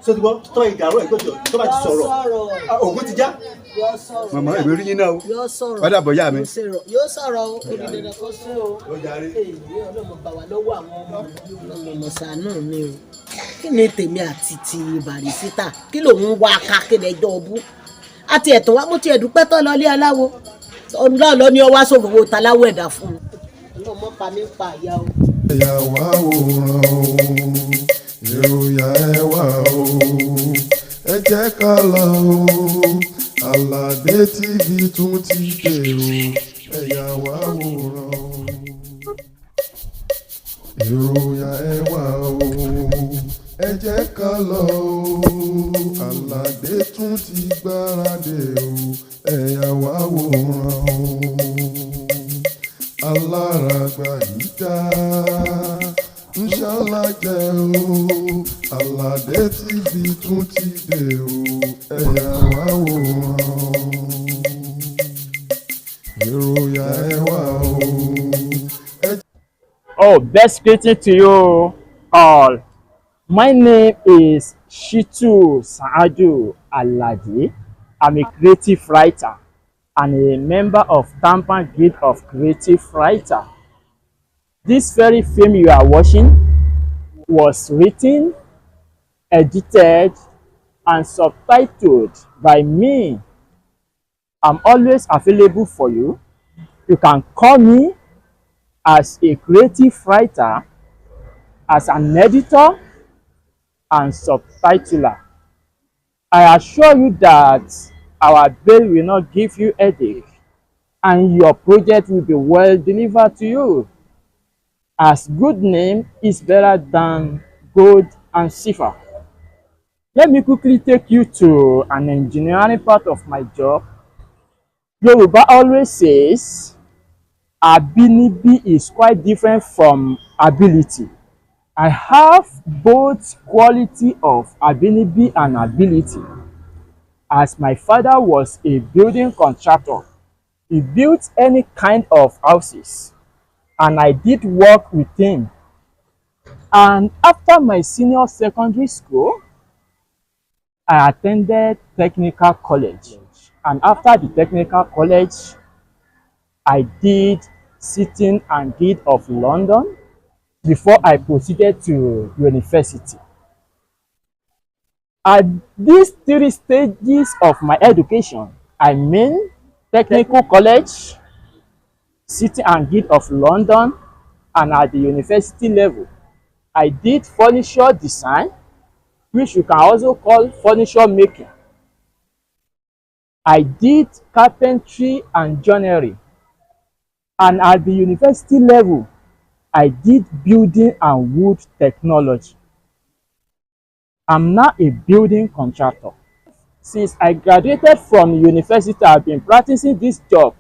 sọ́dúnbọ́ tó ìdàrú ẹgbẹ́ ọjọ́ tó bá ti sọ̀rọ̀ ògùn ti já. Màmá ìwé rí yín náà o. Yóò sọ̀rọ̀. Padà bọ̀ yá mi. Yóò sọ̀rọ̀ o. Olùdẹ̀dẹ̀ kan sí o. Ó jàre. Ọlọ́mọ gbà wá lọ́wọ́ àwọn ọmọ ṣàánú mi o. Kí ni tèmi àti ti Barrister? Kí lòun wá ká kéde ẹjọ́ ọbú? Àti ẹ̀tọ́ wa mo ti ẹ̀dúpẹ́ tọ́ lọ ilé aláwo. Ọlọ́run lọ ní ọwá sófòwò taláwọ̀ ẹ̀dá fún mi. Ọlọ́mọ pa mí pa àyà o. Ẹ̀yà wá wòran o, èròyà ẹ wá o, ẹ jẹ́ ká lọ o, Àlàdé TV tún ti dé o, ẹ̀yà wá wòran o, èròyà ẹ wá o, ẹ jẹ́ ká lọ o, Àlàdé tún ti gbáradì o, ẹ̀yà wá wòran o. Aláràgbà yìí dá ń ṣàlàjẹ o, Àlàdé TV tún ti dé o, ẹ̀yà wá wòran o, èròyà ẹ wá o. Oh, best greeting to you all. My name is Shitu Saadu Aladi. I'm a creative writer and a member of Tampan Guild of Creative Writers. This very film you are watching was written, edited, and subtitled by me. I'm always available for you. You can call me as a creative writer, as an editor, and subtitler. I assure you that our bill will not give you headache, and your project will be well delivered to you. As good name is better than gold and silver. Let me quickly take you to an engineering part of my job Yoruba always says abinibi is quite different from ability. I have both quality of abinibi and ability, as my father was a building contractor. He built any kind of houses, and I did work with him. And after my senior secondary school, I attended technical college. And after the technical college, I did City and Guild of London before I proceeded to university. At these 3 stages of my education, I mean technical college, City and Guild of London, and at the university level, I did furniture design, which you can also call furniture making. I did carpentry and joinery. And at the university level, I did building and wood technology. I'm now a building contractor. Since I graduated from university, I've been practicing this job.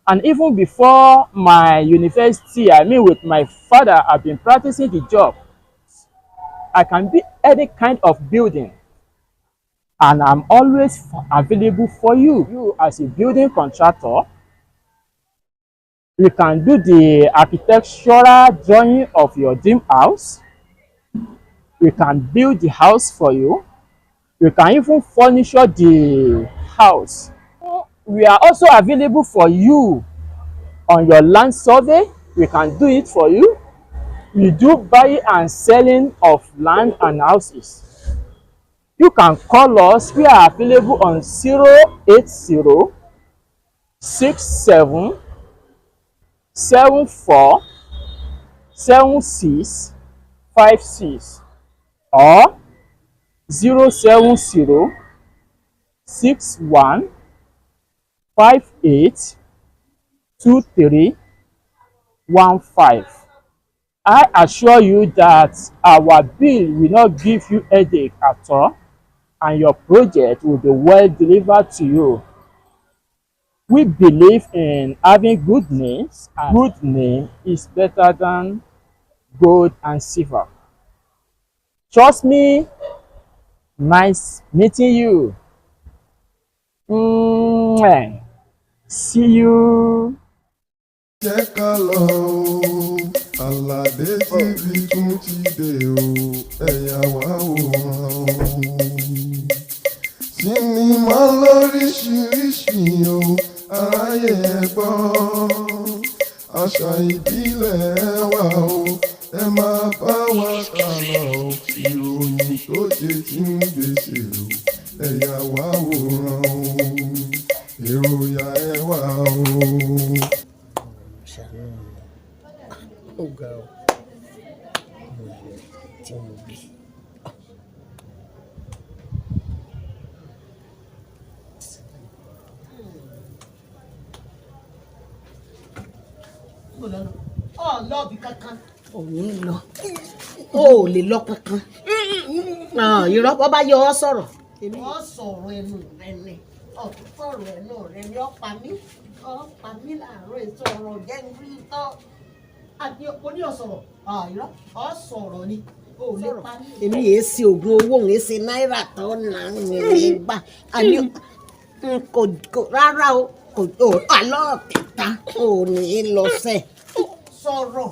And even before my university, with my father, I've been practicing the job. I can be any kind of building. And I'm always available for you. You as a building contractor, you can do the architectural drawing of your dream house. We can build the house for you. We can even furnish the house. We are also available for you on your land survey. We can do it for you. We do buying and selling of land and houses. You can call us. We are available on 080 67 74 76 56 or 070 61 58 23 15. I assure you that our bill will not give you headache at all, and your project will be well delivered to you. We believe in having good names, and good name is better than gold and silver. Trust me, nice meeting you. See you. Jẹ́ ká lọ o, Àlàdé TV tún ti dé o, ẹ̀yà wá wòran o. Sinimá lóríṣiríṣi o, aráyé ẹ gbọ́. Àṣà ìbílẹ̀ wà o, ẹ máa bá wa kà lọ o. Ìròyìn tó jẹ ti ń gbèsè o, ẹ̀yà wá wòran o. Èròyà ẹ wà o. Ó ga ọ tí mo bí. Lọ́ọ̀bì kankan. Ò ní lọ. Ó lè lọ kankan. Irọ́ bọ́ bá yọ ọ́ sọ̀rọ̀. Wọ́n sọ̀rọ̀ ẹnu rẹ ni. Ọ̀tún sọ̀rọ̀ ẹnu rẹ ni ọ̀pá mi láàárọ̀ ètò ọ̀rọ̀ jẹ́ ń rí tọ́. Àti oní ọ̀sọ̀rọ̀. Irọ́ ọ̀ sọ̀rọ̀ ni. Ó lè pa mí. Èmi yéé ṣe oògùn owó ń ṣe náírà tó nà ń rìn gbà. Àní kò rárá o. Àlọ́ kẹta ò ní lọ sẹ́. Sọ̀rọ̀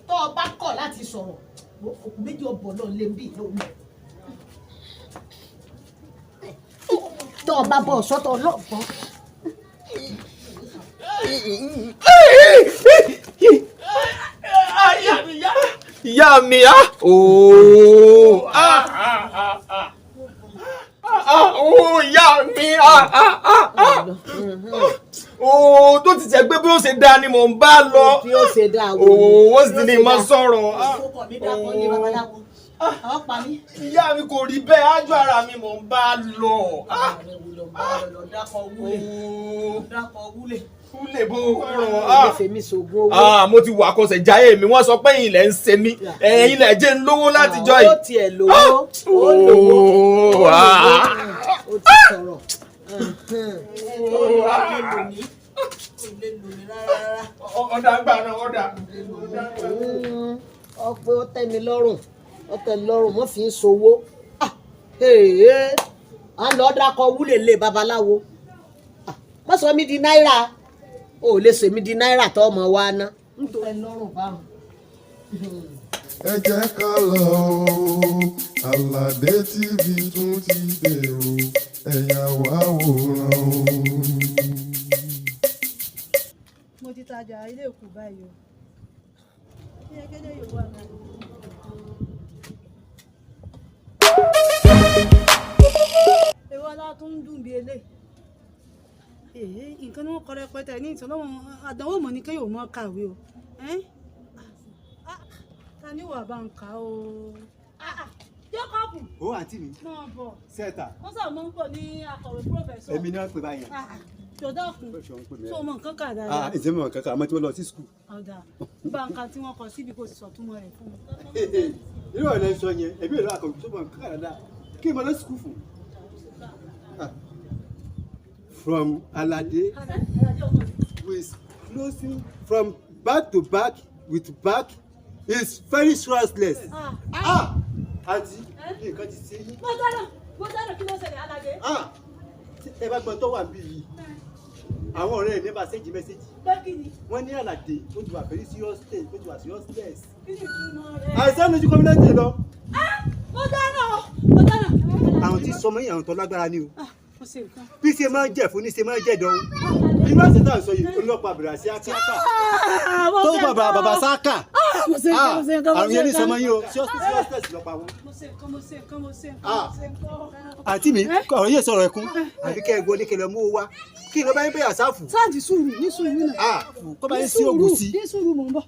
tó o bá kọ̀ láti sọ̀rọ̀ òkú méjì ọ̀bọ̀ náà lè bí lónìí. Tó o bá bọ̀ sọ́tọ̀ ọlọ́gbọ́n. Ìyá mi ooo ìyá mi ooo tó ti jẹ́ pé bí ó ṣe dáa ni mò ń bá lọ ooo ó sì ní ma sọ̀rọ̀ ìyá mi kò rí bẹ́ẹ̀ ájú ara mi mò ń bá lọ. Kúlè bó rọ̀ mo ti wà kọsẹ̀ jáyé mi wọ́n sọ pé ilẹ̀ ń ṣe mí ilẹ̀ jẹ́ ń lówó látijọ́ yìí. Ó tiẹ̀ lówó ó lówó ó ti sọ̀rọ̀ ọ̀dà gbà náà ọ̀dà. ọpẹ́ ó tẹ́ mi lọ́rùn wọ́n fi ń sowó à ń lọ dákọ̀ wúlé lé babaláwo má sọ mí di náírà ó lè sọ mí di náírà tó ọmọ wa ná nítorí lọ́rùn báwọn. ẹ jẹ́ ká lọ Aládé TV tún ti dé o ẹ̀yà wá wòran o. mo ti tajà ilé òkú báyìí o kí ẹ kéde yòówó àná. èwo ọlá tó ń dùn bí eléyìí nǹkan ni wọ́n kọ rẹpẹtẹ ní ìtọ́lọ́wọ́ àdánwò mọ̀ ní kéèyàn mọ́ kàwé o ta ni wà bá ń kà o. Jacob. Ó àǹtí mi. Náà bọ̀. Sẹ́ẹ̀tà. Wọ́n sọ mọ́ ń pọ̀ ní akọ̀wé pírọ̀fẹ̀sọ̀. Èmi náà pè báyìí. Jọ̀dọ̀kùn. Tó mọ nǹkan kà dáadáa. Ìṣe mọ̀ nǹkan kà àmọ́ tí wọ́n lọ sí skul. Ọ̀dà báńkà tí wọ́n kọ síbi kò sì sọ túmọ̀ rẹ̀ fún mi. Irú ọ̀rẹ́ sọ yẹn, ẹbí ìlú akọ̀wé tó mọ̀ nǹkan kà dáadáa. Kí n mọ lọ skul fún. From Aládé with closing from back to back with back is very stressless. Àǹtí, nǹkan ti ṣe yín. Mo dáná kí ló ṣẹlẹ̀ Aládé. Ẹ bá gbọ́n tó wà níbí yìí. Àwọn ọ̀rẹ́ ẹ̀ ní bá ṣéjì mẹ́sẹ̀jì. Wọ́n ní Aládé ó ti wà very serious state ó ti wà serious stress. Àìsàn lójú kọ́mílẹ́tì lọ. Mo dáná. Àwọn tí sọmọ yìí àwọn tó lágbára ni o. Mo ṣe nǹkan. Bí ṣe máa ń jẹ fún ní ṣe máa ń jẹ dánwó. Irú àṣẹ tá à ń sọ yìí olùlọ́pàá bẹ̀rẹ̀ sí àtíákà. Tó bàbá sáàkà. Mo ṣe nǹkan. Àrùn yẹn ní sọmọ yìí o serious stress lọ́pàá wọn. Mo ṣe nǹkan. Àǹtí mi ọ̀rọ̀ yìí sọ̀rọ̀ ẹ̀kún àbí kẹ́ ẹ gbọ́ ní kẹlẹ́ mú wá kí ló bá ń bẹ̀yà sáfù. Sáàjì sùúrù ní sùúrù náà. Kọ́ bá ń sí ògùn sí. Ní sùúrù mò ń bọ̀.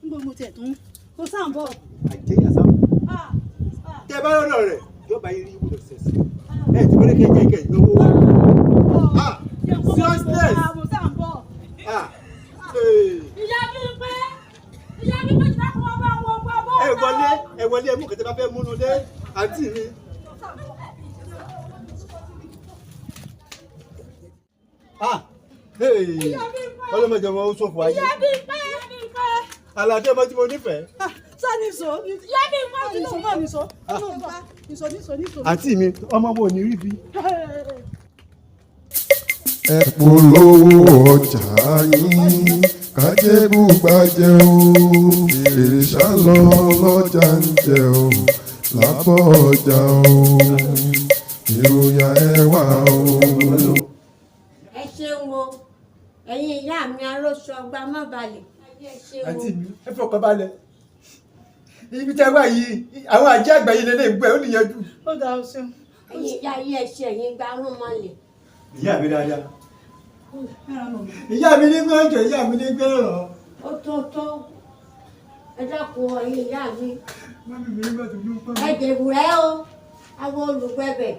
Níbo mo tiẹ̀ tún kó sáà ń bọ̀. Àjẹyà sáfù. Tẹ bá lọ́dọ̀ rẹ̀ yóò bá yín rí ìwúlò sẹ̀sì. Ẹ ti wọlé kẹ́kẹ́ ìgbówó wá. Serious stress. Mo sáà ń bọ̀. Ìyá mi pé ti bá kọ́ bá wọ gbọ́ bọ́. Ẹ wọlé ẹ mú kẹtẹ bá fẹ́ múnú lé àǹtí mi. Ọlọ́mọdé ọmọ ó ṣòfò ayé. Ìyá mi pé. Aládé ọmọ tí mo nífẹ̀ẹ́. Sani sọ. Ìyá mi pé. Nísọ. Àǹtí mi ọmọ wo ní rí bí. ẹ polówó ọjà yín kájẹ́bù gbàjẹ́ o èrè ṣálọ lọ́jà ń jẹ o lábọ̀ ọjà o ìròyìn ẹwà o. ẹ ṣeun o ẹ̀yin ìyá mi arósọ ọgbà má balẹ̀. Àǹtí mi ẹ fọkàn balẹ̀ ibi tẹ́ wá yìí àwọn àjẹ́ àgbà yìí lélẹ̀ ń gbẹ ó níyanjú. Ó dà ó ṣeun. ẹ̀yin ìyá yìí ẹ ṣe ẹ̀yin gba rún mọ́lẹ̀. Ìyá mi dáadáa. Ìyá mi ní gbọ́njọ ìyá mi ní gbẹ́rọ̀. ó tó ẹ dákun ẹ̀yin ìyá mi. ẹ dèrò rẹ o àwọn olùgbẹ̀bẹ̀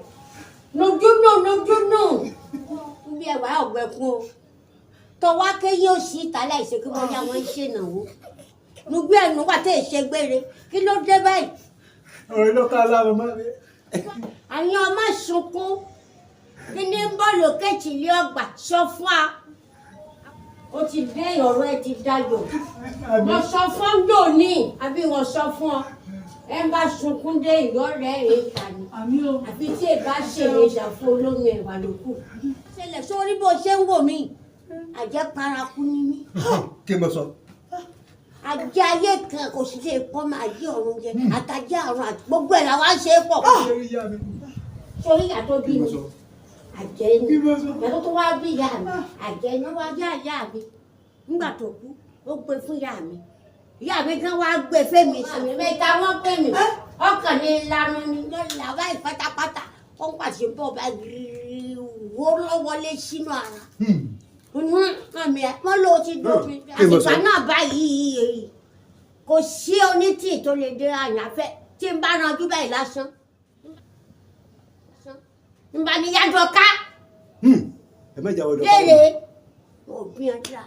nojúnù níbi ẹ̀wà ọ̀gbẹ̀kún o tọwọ́ kéyìn òsì ìtàlẹ̀ ìṣèkú bọ́jà wọn ń ṣènàwó nùgbé ẹnu wà tẹ̀ ṣe gbére kí ló dé báyìí. Ọ̀rẹ́ ló ká lára mọ́ mi. àyàn ọmọ sunkún kí ní ń bọ̀ lókè tìlẹ̀ ọgbà sọ fún wa ó ti dé ọ̀rọ̀ ẹ ti dayọ̀ wọ́n sọ fún dòní àbí wọ́n sọ fún ọ ẹ bá sunkún dé ìyọ́ rẹ̀ rè kà ní àbí tí ẹ bá ṣèrè ìṣàfún olómi ẹ̀wà lókù ṣẹlẹ̀ sórí bó ṣe ń wò mí àjẹ́ paraku ni mí. Kí n bọ sọ. Àjẹ́ ayé kan kò sì ṣe pọ́ máa yí ọ̀run jẹ àtàjẹ́ àrùn àti gbogbo ẹ̀ làwọn ṣe é pọ̀. Sórí ìyàtọ̀ bí mi àjẹ́ ni ìyàtọ̀ tó wá bí ìyá mi àjẹ́ ni wọ́n yá ìyá mi nígbà tó kú ó gbé fún ìyá mi gan wá gbé fẹ́mi sàmì mẹ́ta wọ́n pè mí ọkàn ní ìlànà ni lọ́la báyìí pátápátá wọ́n pàṣẹ bọ́ bá wó lọ́wọ́lé sínú ara. Wọ́n ló ti dópin àtìgbà náà báyìí kò sí onítì tó lè dé àyànfẹ́ tí n bá ranjú báyìí lásán n bá ní yájọ ká léèrè òbí ọjà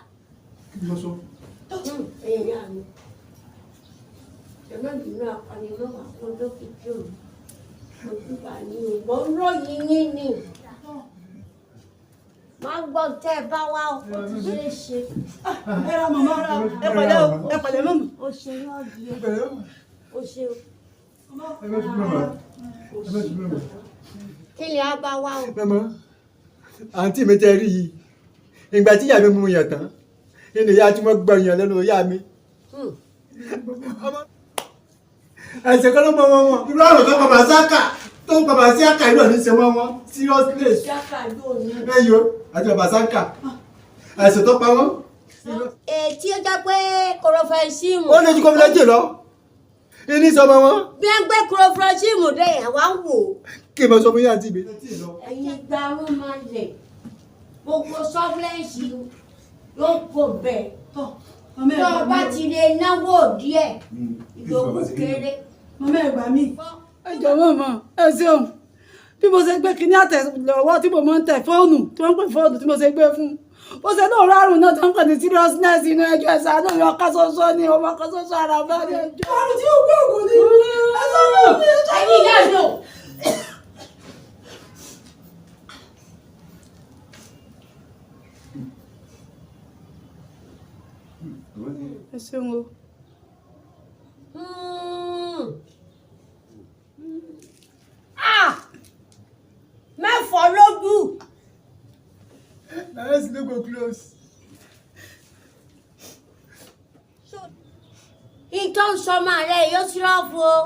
ẹ̀yìn àmì. 什么你那把你们往工作去救？ mo ń ròyìn yín ni máa ń gbọ́ tẹ́ ẹ bá wá ọkọ̀ tí ṣe é ṣe. ẹ ra màmá ra ẹ pẹ̀lẹ́ o ẹ pẹ̀lẹ́ mọ́mọ́. ó ṣe náà di ẹ ó ṣe o. kí ni a bá wá o. mọ́mọ́ àǹtí mi tẹ́ rí yìí ìgbà tí ìyá mi mú yàn tán nínú ìyá tí wọ́n gbọ́ yàn lẹ́nu ìyá mi. ẹ̀sẹ̀ kan ló mọ wọn wọn. irú àrùn tó bàbá sáká tó bàbá sí àkà ìlú ọ̀ní ṣe mọ́ wọn seriously. ẹyọ àti bàbá sáká ẹ̀sẹ̀ tó pa wọ́n. tí ó jẹ́ pé kòròfẹ́sìmù. ó lè ju kọ́mílẹ́jì lọ ní sọmọ wọn. bí wọ́n gbé kòròfẹ́sìmù dé àwa ń wò. kí n bá sọ fún yàtí mi. ẹ̀yin gbarún máa ń lẹ̀ gbogbo sọ́fúlẹ́ǹsì yóò kó bẹ́ẹ̀ tó o bá ti lè náwó díẹ̀ ìdókòwò kéré. màmá ẹ gbà mí. ẹ jọ̀wọ́ mọ̀ ẹ ṣeun bí mo ṣe gbé kinní àtẹ̀lọ́wọ́ tí mo máa ń tẹ̀ fóònù tí wọ́n ń pè fóònù tí mo ṣe gbé fún ó ṣe náà rárùn náà tó ń pè ní seriousness inú ẹjọ́ ẹ̀sà náà yọ ọkọ ṣoṣo ni ọmọ ọkọ ṣoṣo ara bá ní ẹjọ́. àrùn tí ó gbé ògùn ni ẹ sọ fún mi. ẹ̀yin náà lò. ẹ ṣeun o. mẹ́fọ̀ lójú. my eyes no go close. ìtọ́ ń sọmọ rẹ̀ yóò ṣírọ́ọ̀fù o.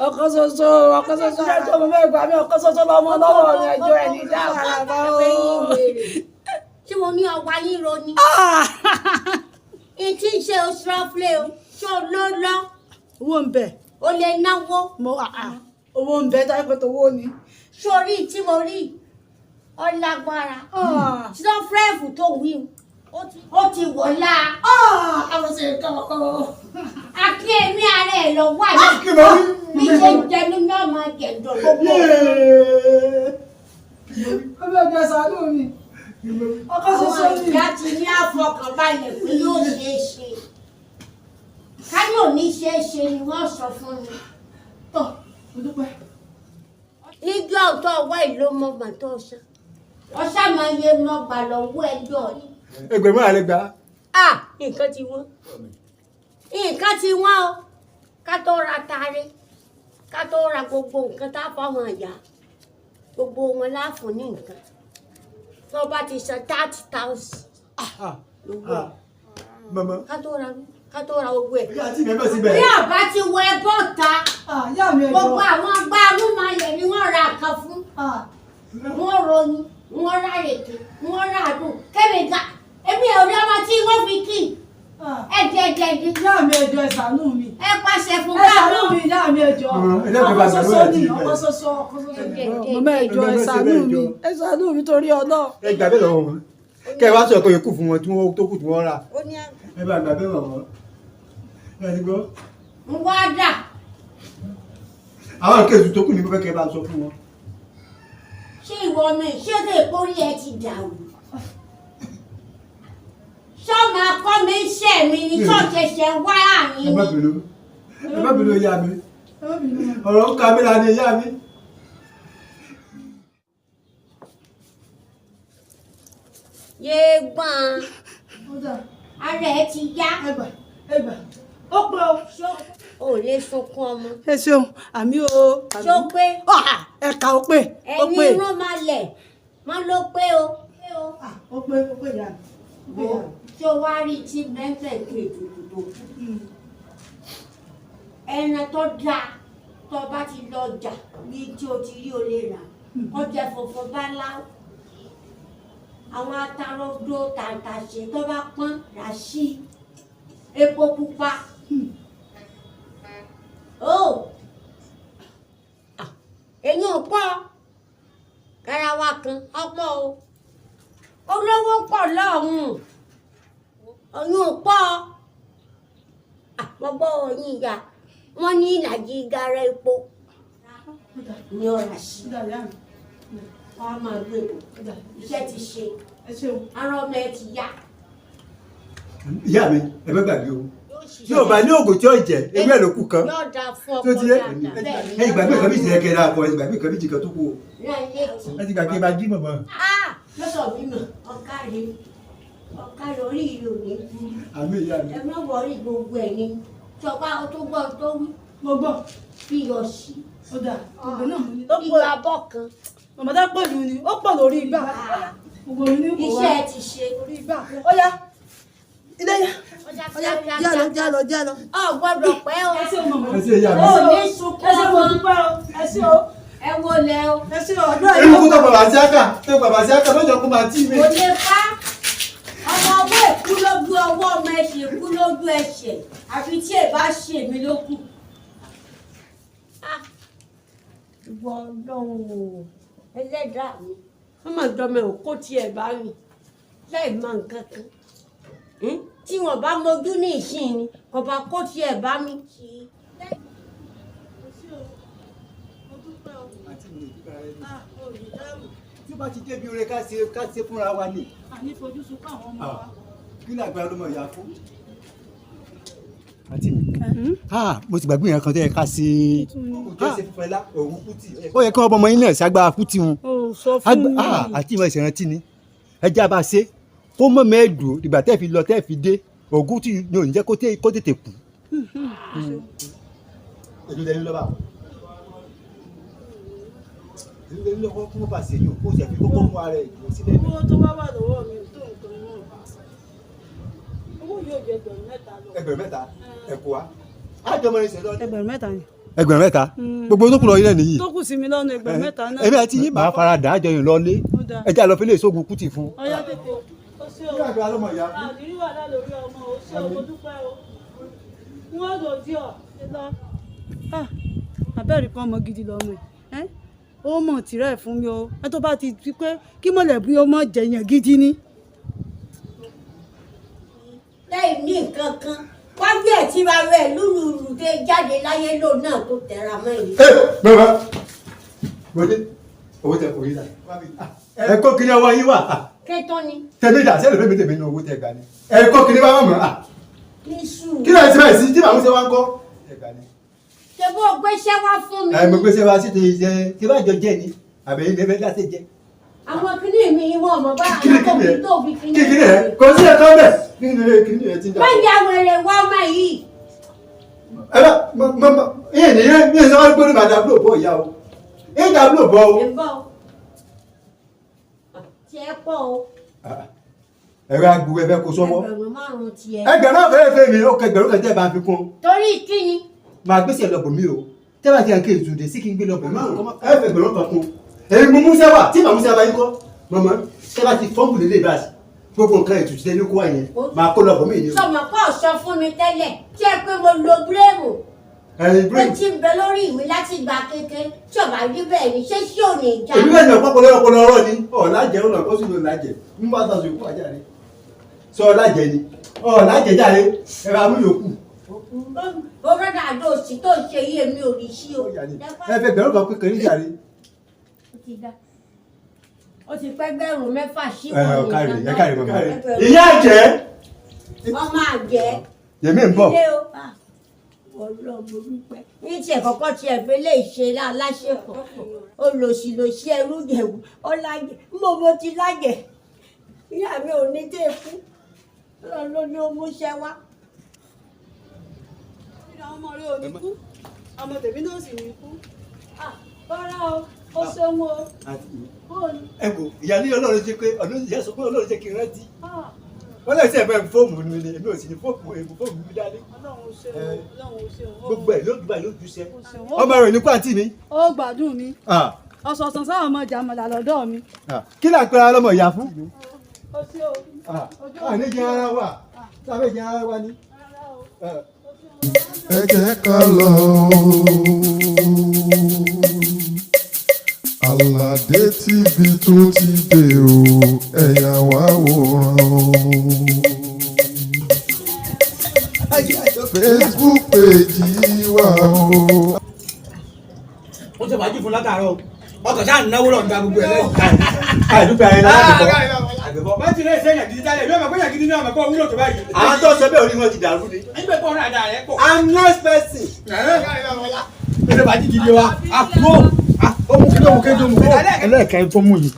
ọkọ ṣoṣo ẹjọ́ mo fẹ́ gbà mí ọkọ ṣoṣo lọ́mọ lọ́wọ́ mi ẹjọ́ ẹ̀ ní dáhàrà bá o. tí mo ní ọwọ́ ayé ro ni. ìtí ṣe o ṣírọ́ọ̀fù o ṣó ló lọ. owó ń bẹ. o lè náwó. owó ń bẹ táyé pé tówó ni. sórí tí mo rí ọ lágbára ṣírọ́ọ̀fù tó wí ó ti wọ̀ la. àwọn ṣe kọ́kọ́. àkí èmi ara ẹ̀ lọ wà ní. bí ṣe ń jẹnu ní ọmọ jẹ̀dọ̀ gbogbo. ọmọ ẹgbẹ́ sàánú mi. ọkọ ṣoṣo àwọn mi. ìyá ti ní àfọkànbalẹ̀ pé yóò ṣeé ṣe. káyọ̀ ní ṣeé ṣe ni wọ́n sọ fún mi. tọ́ mo dúpẹ́. níjọ́ tó ọwọ́ ìlú mọ́gbà tó ṣá ọṣà máa yẹ mọ́gbà lọ́wọ́ ẹjọ́ yìí. ẹgbẹ̀rún àlẹ́ gbà. nǹkan ti wọ́n nǹkan ti wọ́n o ká tó ra taare ká tó ra gbogbo nǹkan tá a fọmọ àyà gbogbo wọn láàfún ní nǹkan tó bá ti san 30,000 lówó mama ká tó ra gbogbo ẹ̀. àti ìbẹ̀ bẹ́ẹ̀ síbẹ̀. bí ọba ti wọ ẹbọ ta gbogbo àwọn agbá arúmọlẹ̀ ni wọ́n ra nǹkan fún wọ́n ròyìn wọ́n rà rèké wọ́n rà dùn kẹ́míkà èmi ò rí ọmọ tí wọ́n fi kí ẹ̀jẹ̀. ìyá mi ẹjọ́ ẹ ṣàánú mi. ẹ pàṣẹ fún ẹ ṣàánú mi ìyá mi ẹjọ́. ọkọ ṣoṣo ni ọkọ ṣoṣo mọmọ ẹjọ́ ẹ ṣàánú mi ẹ ṣàánú mi torí ọlọ. ẹ gbà bẹ́ẹ̀ lọ́wọ́ wọn kẹ ẹ wá sọ pé yòókù fún wọn tí wọn tó kù tí wọn rà ẹ bá gbà bẹ́ẹ̀ lọ́wọ́ ẹ ti gbọ́. ń wá dà. àwọn kéèsì tó kù ní bẹ́ẹ̀ kẹ bá sọ fún wọn. ṣé ìwọ mi ṣé lè kórí ẹ ti dàrú. sọ́mọ akọ́ mi ń ṣẹ̀ mi ní ṣọ́ọ̀ṣẹ̀ṣẹ̀ wá àyín ẹ má bínú ẹ má bínú ìyá mi ọ̀rọ̀ ń ka mí la ní ìyá mi. yéé gbọ́n ara ẹ ti yá. ó pé o lè sunkún ọmọ. ẹ ṣeun àmì o. ṣó pé. ẹ̀ka ó pé. ẹni irun máa lẹ̀ máa ló pé o. ó pé ìyá mi. tí o wá rí tí mẹ́fẹ̀ tó ètùtù tó kú. ẹran tó dáa tó bá ti lọ jà bí tí o ti rí o lè rà ọjà funfun bá láwù. àwọn atarodo tàǹtàṣe tó bá pọ́n rà sí epo pupa. èyí ò pọ̀ garawa kan ọ̀pọ̀ o olówó pọ̀ lọ́hùn ọ̀yún ò pọ̀ àpọ̀gbọ́ ọ̀yìn ìyá wọ́n ní ìlàjì gara epo ní ọ̀rà sí wọ́n á máa gbé iṣẹ́ ti ṣe ara ọmọ ẹ ti yá. ìyá mi ẹ bẹ gbàgbé o tí o bá ní oògùn tí ó jẹ ewé ẹ̀ ló kù kan yóò dáa fún tó ọkọ ti yẹ dáadáa ẹ ìgbàgbé kan bí ìṣẹ̀lẹ̀ kẹrẹ àpọ̀ ìgbàgbé kan bí ìjìkan tó kù o náà létí. ẹ ti gbàgbé bá jí mọ̀mọ́. lọ́sọ̀ bímọ ọ̀kadì orí ìlú ní kú àmì ìyá mi. ẹ má wọrí gbogbo ẹ̀ ní tọ́pá tó gbọ́ tó wí mo gbọ́ fi yọ sí ó dà gbogbo náà mo ní. ìgbà bọ̀ kan màmá tá pọ̀ jù ni ó pọ̀ lórí ìgbà gbogbo mi ní kò wá iṣẹ́ ti ṣe. lórí ìgbà ó yá ilé yá jálọ. ọ gbọ́dọ̀ pẹ́ o ẹ ṣe mọ̀mọ́ ẹ ṣe ìyá mi. ò ní sunkún ẹ ṣe mo ọmọ dúpẹ́ o ẹ ṣe o ẹ wo lẹ o ẹ ṣe ọdún èmi ayé kú tó bàbá sí àkà lọ́jọ́ kó máa tí mi. kò lè ká ọmọ ọwọ́ èkú lójú ọwọ́ ọmọ ẹsẹ̀ èkú lójú ẹsẹ̀ àfi tí ẹ bá ṣe mí ló kù. ìwọ ọlọ́run ẹlẹ́dàá mi wọ́n máa dọ́mọ òkú tí ẹ bá mi láì mọ nǹkan kan tí wọ́n bá mojú ní ìsìn ni kò bá kó tí ẹ bá mi. tí ó bá ti débi oore ká ṣe fúnra wa ni. àní fojú sunkún àwọn ọmọ wa. kí ni àgbà ló mọ̀ ìyá fún. àti mi mo ti gbàgbé yẹn kan tẹ́ ẹ ká ṣe fúnfẹ́ lá òun kùtì. ó yẹ kí wọ́n bọ́ ọmọ yín náà ṣàgbà kùtì wọn. sọ fún mi. àti ìmọ̀ ìṣẹ̀rántí ni ẹ já bá ṣe kó mọ̀ mẹ́ẹ̀dùn ìgbà tẹ́ fi lọ tẹ́ fi dé ògùn tí yóò ní jẹ́ kó tètè kú. èmi lẹ́yìn lọ́ba èmi lẹ́yìn lọ́wọ́ kó bá ṣe yóò kó ṣe fi kókó mú ara ẹ̀ dúró sílẹ̀. owó tó wá wà lọ́wọ́ mi tó nǹkan náà owó yóò jẹ ẹgbẹ̀rún mẹ́ta lọ. ẹgbẹ̀rún mẹ́ta ẹ̀kọ́ wa àjọmọ́ ẹ̀ṣẹ̀ lọ. ẹgbẹ̀rún mẹ́ta ni. ẹgbẹ̀rún mẹ́ta gbogbo tó kù lọ ilẹ̀ nìyí. tó kù sí mi lọ́nà ẹgbẹ̀rún mẹ́ta náà. èmi àti yín máa fara dà ájọyìn lọlé ẹjẹ àlọ́ fílẹ̀ ìṣògùn kùtì fún. ọyá tètè ó ṣe o àdìrí wà lálórí ọmọ ó ṣe o mo dúpẹ́ o wọ́n lò dí ọ̀ ṣe lọ. abẹ́rẹ́ kan ọmọ gidi lọ́mọ ẹ̀ ó mọ̀ tìrẹ̀ fún mi o ẹ tó bá ti fi pé kí mọ̀lẹ́bí ó mọ̀ jẹ̀yàn gidi ni. lẹ́yìn ní nǹkan kan wá bí ẹ̀ tí wàá rẹ̀ lúlùlù dé jáde láyé lò náà tó tẹ̀ra mọ́ yìí. bàbá wọlé owó tẹ kò rí la ẹ kó kiri ọwọ́ yín wà. kẹ́tọ́ ni. tẹ̀mí dà sẹ́lẹ̀ fẹ́mi tẹ̀mí ní owó tẹ gbà ní. ẹ kó kiri bá wà mọ́ ní sùúrù. kí ló ń ṣe báyìí sí tí màmú ṣe wá ń kọ́. ṣe bó gbéṣẹ́ wá fún mi. mo gbéṣẹ́ wá sí ti bá jọ jẹ́ ni àbẹ̀yìn lẹ́fẹ̀ẹ́ láti jẹ́. àwọn kìnìún mi wọ́n mọ̀ bá àwọn tó fi kìnìún. kíkiri ẹ kò sí ẹ̀kọ́ bẹ̀ kíkiri ẹ ti dà. má yà wèrè wá ọmọ yìí. ẹ bá ìyẹn nìyẹn bí ẹ sọ wá gbọ́dọ̀ bá dàbúlò bọ̀ ìyá o ẹ dàbúlò bọ̀ o. ẹ bọ̀ tiẹ̀ pọ̀ o. ẹ̀rọ agbègbè ẹ̀fẹ́ kò sọ́wọ́. ẹgbẹ̀rún márùn-ún tiẹ̀. ẹgbẹ̀rún ọ̀fẹ́ fẹ́ mi ó kẹgbẹ̀rún kẹjẹ́ bá fi kún. torí kíni. máa gbèsè lọ́bọ̀ mi o tẹ́lá ti à ń ké ìtúndé sí kí n gbé lọ́bọ̀ mi ẹ fẹ́ gbẹ̀rún kan kún. èyí mo múṣẹ́ wà tí màá múṣẹ́ bá yín kọ́ mọ̀mọ́ tẹ́lá ti fọ́ǹbù lélẹ̀ bá gbogbo nǹkan ètùtù tẹ́lẹ̀ kó wà yẹn máa kó lọ́bọ̀ mi ni o. sọmọ kọ́ sọ fún mi tẹ́lẹ̀ tí ẹ pé mo lo bírèmù. ó ti ń bẹ lórí mi láti gba kékeré tí ọba rí bẹ́ẹ̀ ni ṣé ṣé ò ní já. èmi bẹ́ẹ̀ ni ọ̀pọ̀lọpọ̀ ọ̀rọ̀ ni ọ̀làjẹ́ ọ̀nà kó sì lò lájẹ́ ń bá tàṣù ikú àjà rẹ̀ sọ ọ̀làjẹ́ ni ọ̀làjẹ́ jáde ẹ̀rọ amúyòkù. ó rọ́dà àdó òsì tó ń ṣe yí èmi ò rí sí o. ẹ fẹ́ gbẹ̀rún kan kékeré jàre. ó ti pẹ́ gbẹ̀rún mẹ́fà sí ìyá àjẹ́. ọmọ àjẹ́. yèmí ń bọ̀. ọlọ́mọdúpẹ́ ní tiẹ̀ kọ́kọ́ tiẹ̀ fẹ́ lè ṣe aláṣepọ̀ olòṣìlòṣì ẹrú jẹ̀wò ọlájẹ mo ti lájẹ ìyá mi ò ní dé kú ló ní ó múṣẹ́ wá. ọmọ rẹ ò ní kú ọmọ tèmi náà sì ní kú rárá o ó ṣeun o. ẹ wò ìyá ní ọlọ́run jẹ́ pé ìyá sọ pé ọlọ́run jẹ́ kí n rántí wọ́n lè ṣe ẹ̀fẹ́ fóòmù mi ni èmi ò sì ní fóòmù mi dání. gbogbo ẹ̀ ló gbà ló jù sẹ́ ọmọ rẹ̀ ní pàǹtí mi. ó gbádùn mi ọ̀sọ̀ọ̀sán sáwọn ọmọ jàmọ̀lá lọ́dọ̀ mi. kí là ń pera lọ́mọ ìyá fún. ó ṣe o. àní jẹ́ ara wa sábẹ́ jẹ́ ara wa ni. ẹ jẹ́ ká lọ. Àlàdé TV tó ti dé o ẹ̀yà wá wòran. Facebook page wa o. ó ṣe wájú fún látàárọ̀ ọkọ̀ sáà náwó lọ́ọ̀ ń da gbogbo ẹ̀ lẹ́yìn. àdúgbò ayẹyẹ láti bọ̀. àgbẹ̀bọ̀. wọ́n ti lè ṣe èèyàn gidi tálẹ̀ yóò mọ̀ pé èèyàn gidi ní ọmọ kó wúlò tó báyìí. àwọn tó sọ bẹ́ẹ̀ orí wọn ti dàrú ni. ẹgbẹ́ pọ̀ náà dáa rẹ̀ pọ̀. I'm nice person. ẹ̀rẹ́ bá jíjí lé wa àpò ẹlẹ́ẹ̀kẹ́ tó mú yìí.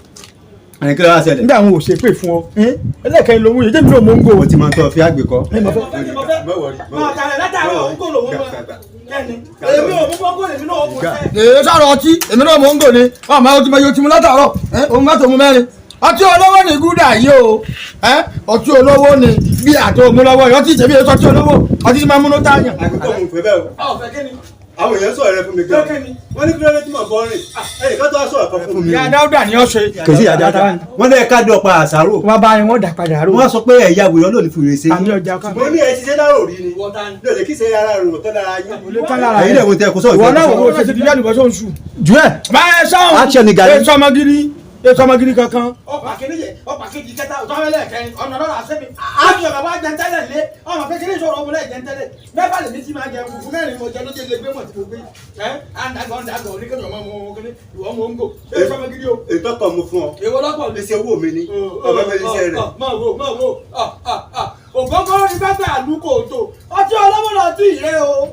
ẹni kí ló wá ṣẹlẹ̀. nígbà àwọn ò ṣe pé fún ọ ẹlẹ́ẹ̀kẹ́ ló mú yìí jẹ́mi náà mò ń gò. o ti máa tọ́ fi àgbè kọ́. èyí sọ̀rọ̀ ọtí èmi náà mò ń gò ní ọmọ ọtí máa yọ ọtí mu látàárọ̀ òun mẹ́tò mu mẹ́rin ọtí olówó ni gúdà yìí o ọtí olówó ni bí àtò òmùlọ́wọ́ yìí ọtí ìṣèbí èso ọtí olówó ọtí tí máa múnú táyà. àgbẹ̀kọ̀ mo fẹ́ bẹ́ẹ̀ o. àwọn èèyàn sọ̀rọ̀ rẹ fún mi gan. wọ́n ní kí ló dé tí mò ń bọ́ rìn. ẹnìkan tó wá sọ̀rọ̀ kan fún mi. ìyá dáúdà ni ó ṣe. kò sí ìyá dáúdà. wọ́n ní ẹ̀ka dọ̀pá àṣàrò. wọ́n bá yẹn wọ́n dà padà rò. wọ́n sọ pé ẹ̀yà wèrè ọlọ́ọ̀ni fún ìrẹsẹ̀. àmì ọjà kan. mo ní ẹ ti ṣe dárò rí ni. lóde kí ṣe ara rò tán lára yín. èyí lè wo tẹ kó sọ̀rọ̀. ìwọ náà wò ó ṣe ti di yálùbọ̀ tó ń sùn. jù ẹ. báyẹn sọ́hún. action ni gàrí. èso ọmọ gidi kankan. ọ̀pá kejì kẹta ọ̀tọ́wẹ́lẹ̀ kẹrin ọ̀nà lọ́la àṣẹ́mi. àbí ọ̀gá wa jẹ́ ntẹ́lẹ̀ lé ọmọ kékeré ìṣòro ọmọlẹ̀ jẹ́ ntẹ́lẹ̀ mẹ́fà lè ní tí máa jẹun fún mẹ́rin mo jẹ lóde lè gbé mọ̀ tí mo gbé àndàgọ̀ oníkẹ́ni ọmọ mo kéde ìwọ mo ń gò. èso ọmọ gidi o. ètò kan mo fún ọ. èwo lọ́pọ̀ lè ṣe owó mi ni ọmọ mi ní iṣẹ́ rẹ̀. máa wo ògógóró ni bá gbà lúkò tó ọtí ọlọ́wọ́ lọ tí ì rẹ o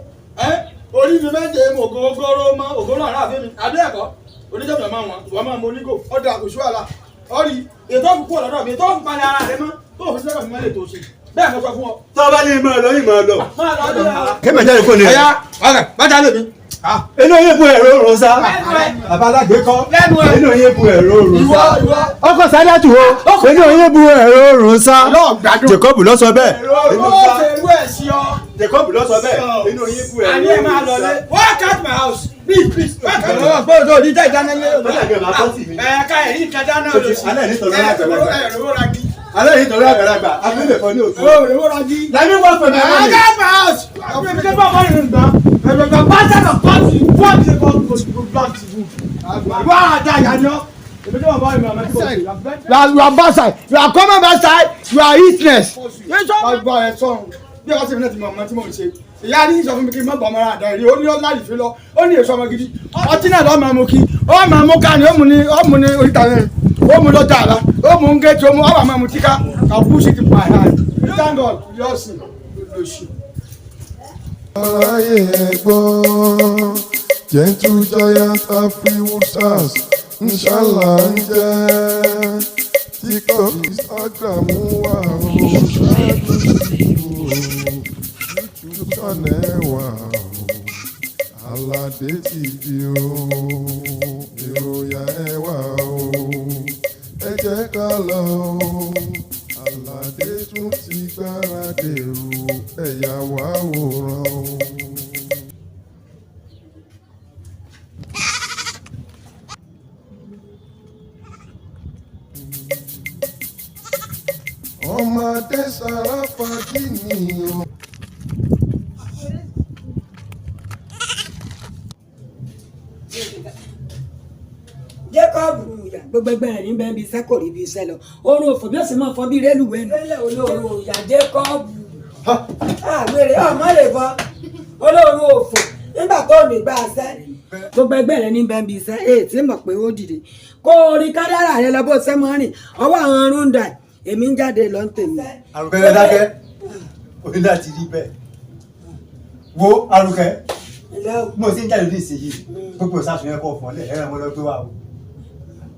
orí mi méje mo ògógóró mọ́ ògóró àrà àfẹ́ mi àbí ẹ̀kọ́ oníjọba máa wọn ìwọ máa mọ onígò ọdọ àkùsù àlà ọrí ètò òkú ọ̀dọ́dọ̀ mi ètò òkú palẹ̀ ara rẹ mọ́ tó òfin sẹ́kọ̀ mi máa lè tó ṣe bẹ́ẹ̀ mo sọ fún ọ. tó o bá ní ìmọ̀ lọ ìmọ̀ lọ. máa lọ ọdún yàrá. kéèmọ̀ jáde kó ní rẹ̀. ẹ̀yà ọ̀rẹ́ bájà lèmi. inú yín bu ẹ̀rọ òrùn sá. àbálágbé kọ́. inú yín bu ẹ̀rọ òrùn sá. ọkọ̀ sádàtù o inú yín bu ẹ̀rọ òrùn sá. Jacob ló sọ bẹ́ẹ̀. Jacob ló sọ bẹ́ẹ̀ inú yín bu ẹ̀rọ òrùn sá. àní ẹ máa lọ lé walk out my house please. ọ̀rọ̀ gbọ́dọ̀ òní jẹ́ ìdánilé. ẹ̀ka ẹ̀rí ìkẹjà náà lọ sí. alẹ́ nítorí àgbàlagbà. alẹ́ nítorí àgbàlagbà abúlé kan ní òtún. lẹ́mí wọ́n fẹ̀ mí. walk out my house. ọ̀pọ̀ ìbílẹ̀ bá wọ́n rìn gbà. ẹ̀rọ̀gbà pátá náà pàtì wọ́n ti kọ́ blọọ̀tì bù. wọ́n á dá ìyànjọ́. You are backside. You are coming backside. You are heatless. Ọgbọ́n ẹ̀ sọ̀rọ̀ bí wọ́n ti fi náà ti mọ̀ ọmọ tí mò ń ṣe. Ìyá ní sọ fún mi kí n má bọ̀ ọmọ rà dá rí. Ó ní ọ̀la ìfẹ́ lọ. Ó ní èso ọmọ gidi. Ọtí náà lọ́ọ́ máa mú kí. Ó máa mú ká ní ó mú ní oríta rẹ̀. Ó mú lọ́jà àlá. Ó mú ń gé tí ó mú. Ó wà máa mú tíká. Kà push it by hand. Thank God. Yọ̀ọ̀sìn lòṣì. Aráyé ẹ̀gbọ́n gentle giant Afriwood stars inshallah ń jẹ́ TikTok Instagram wà ó YouTube channel wà ó Aládé TV ó ìròyìn ẹ̀ wà ó ẹ jẹ́ ká lọ ó Aládé tún ti gbáradì ó ẹ̀yà wá wòran ó. ọmọdé Sàràfàdí ni o. Jacob ìyá gbogbo ẹgbẹ́ rẹ̀ níbẹ̀ bí iṣẹ́ kò rí bí iṣẹ́ lọ oorun òfò bí ó sì máa fọ bí rélùwé nù. lẹ́lẹ̀ olóorun ìyá Jacob àgbèrè ọmọ lè fọ olóorun òfò nígbà tó ní gbà ṣẹ́ gbogbo ẹgbẹ́ rẹ̀ níbẹ̀ bí iṣẹ́ èyí tí mọ̀ pé ó dìde kó orí kádàrà rẹ lọ bó ṣe mọ́ rìn ọwọ́ àwọn ọrùn dà èmi ń jáde lọ ń tèmi. Àrùkẹ́ dákẹ́ orí láti rí bẹ́ẹ̀ wo Àrùkẹ́ mo ti ń jáde ní ìsinyìí gbogbo ìsásùn yẹn kọ́ fún ọ lẹ̀ ẹ̀rọ ọmọ lọ gbé wa o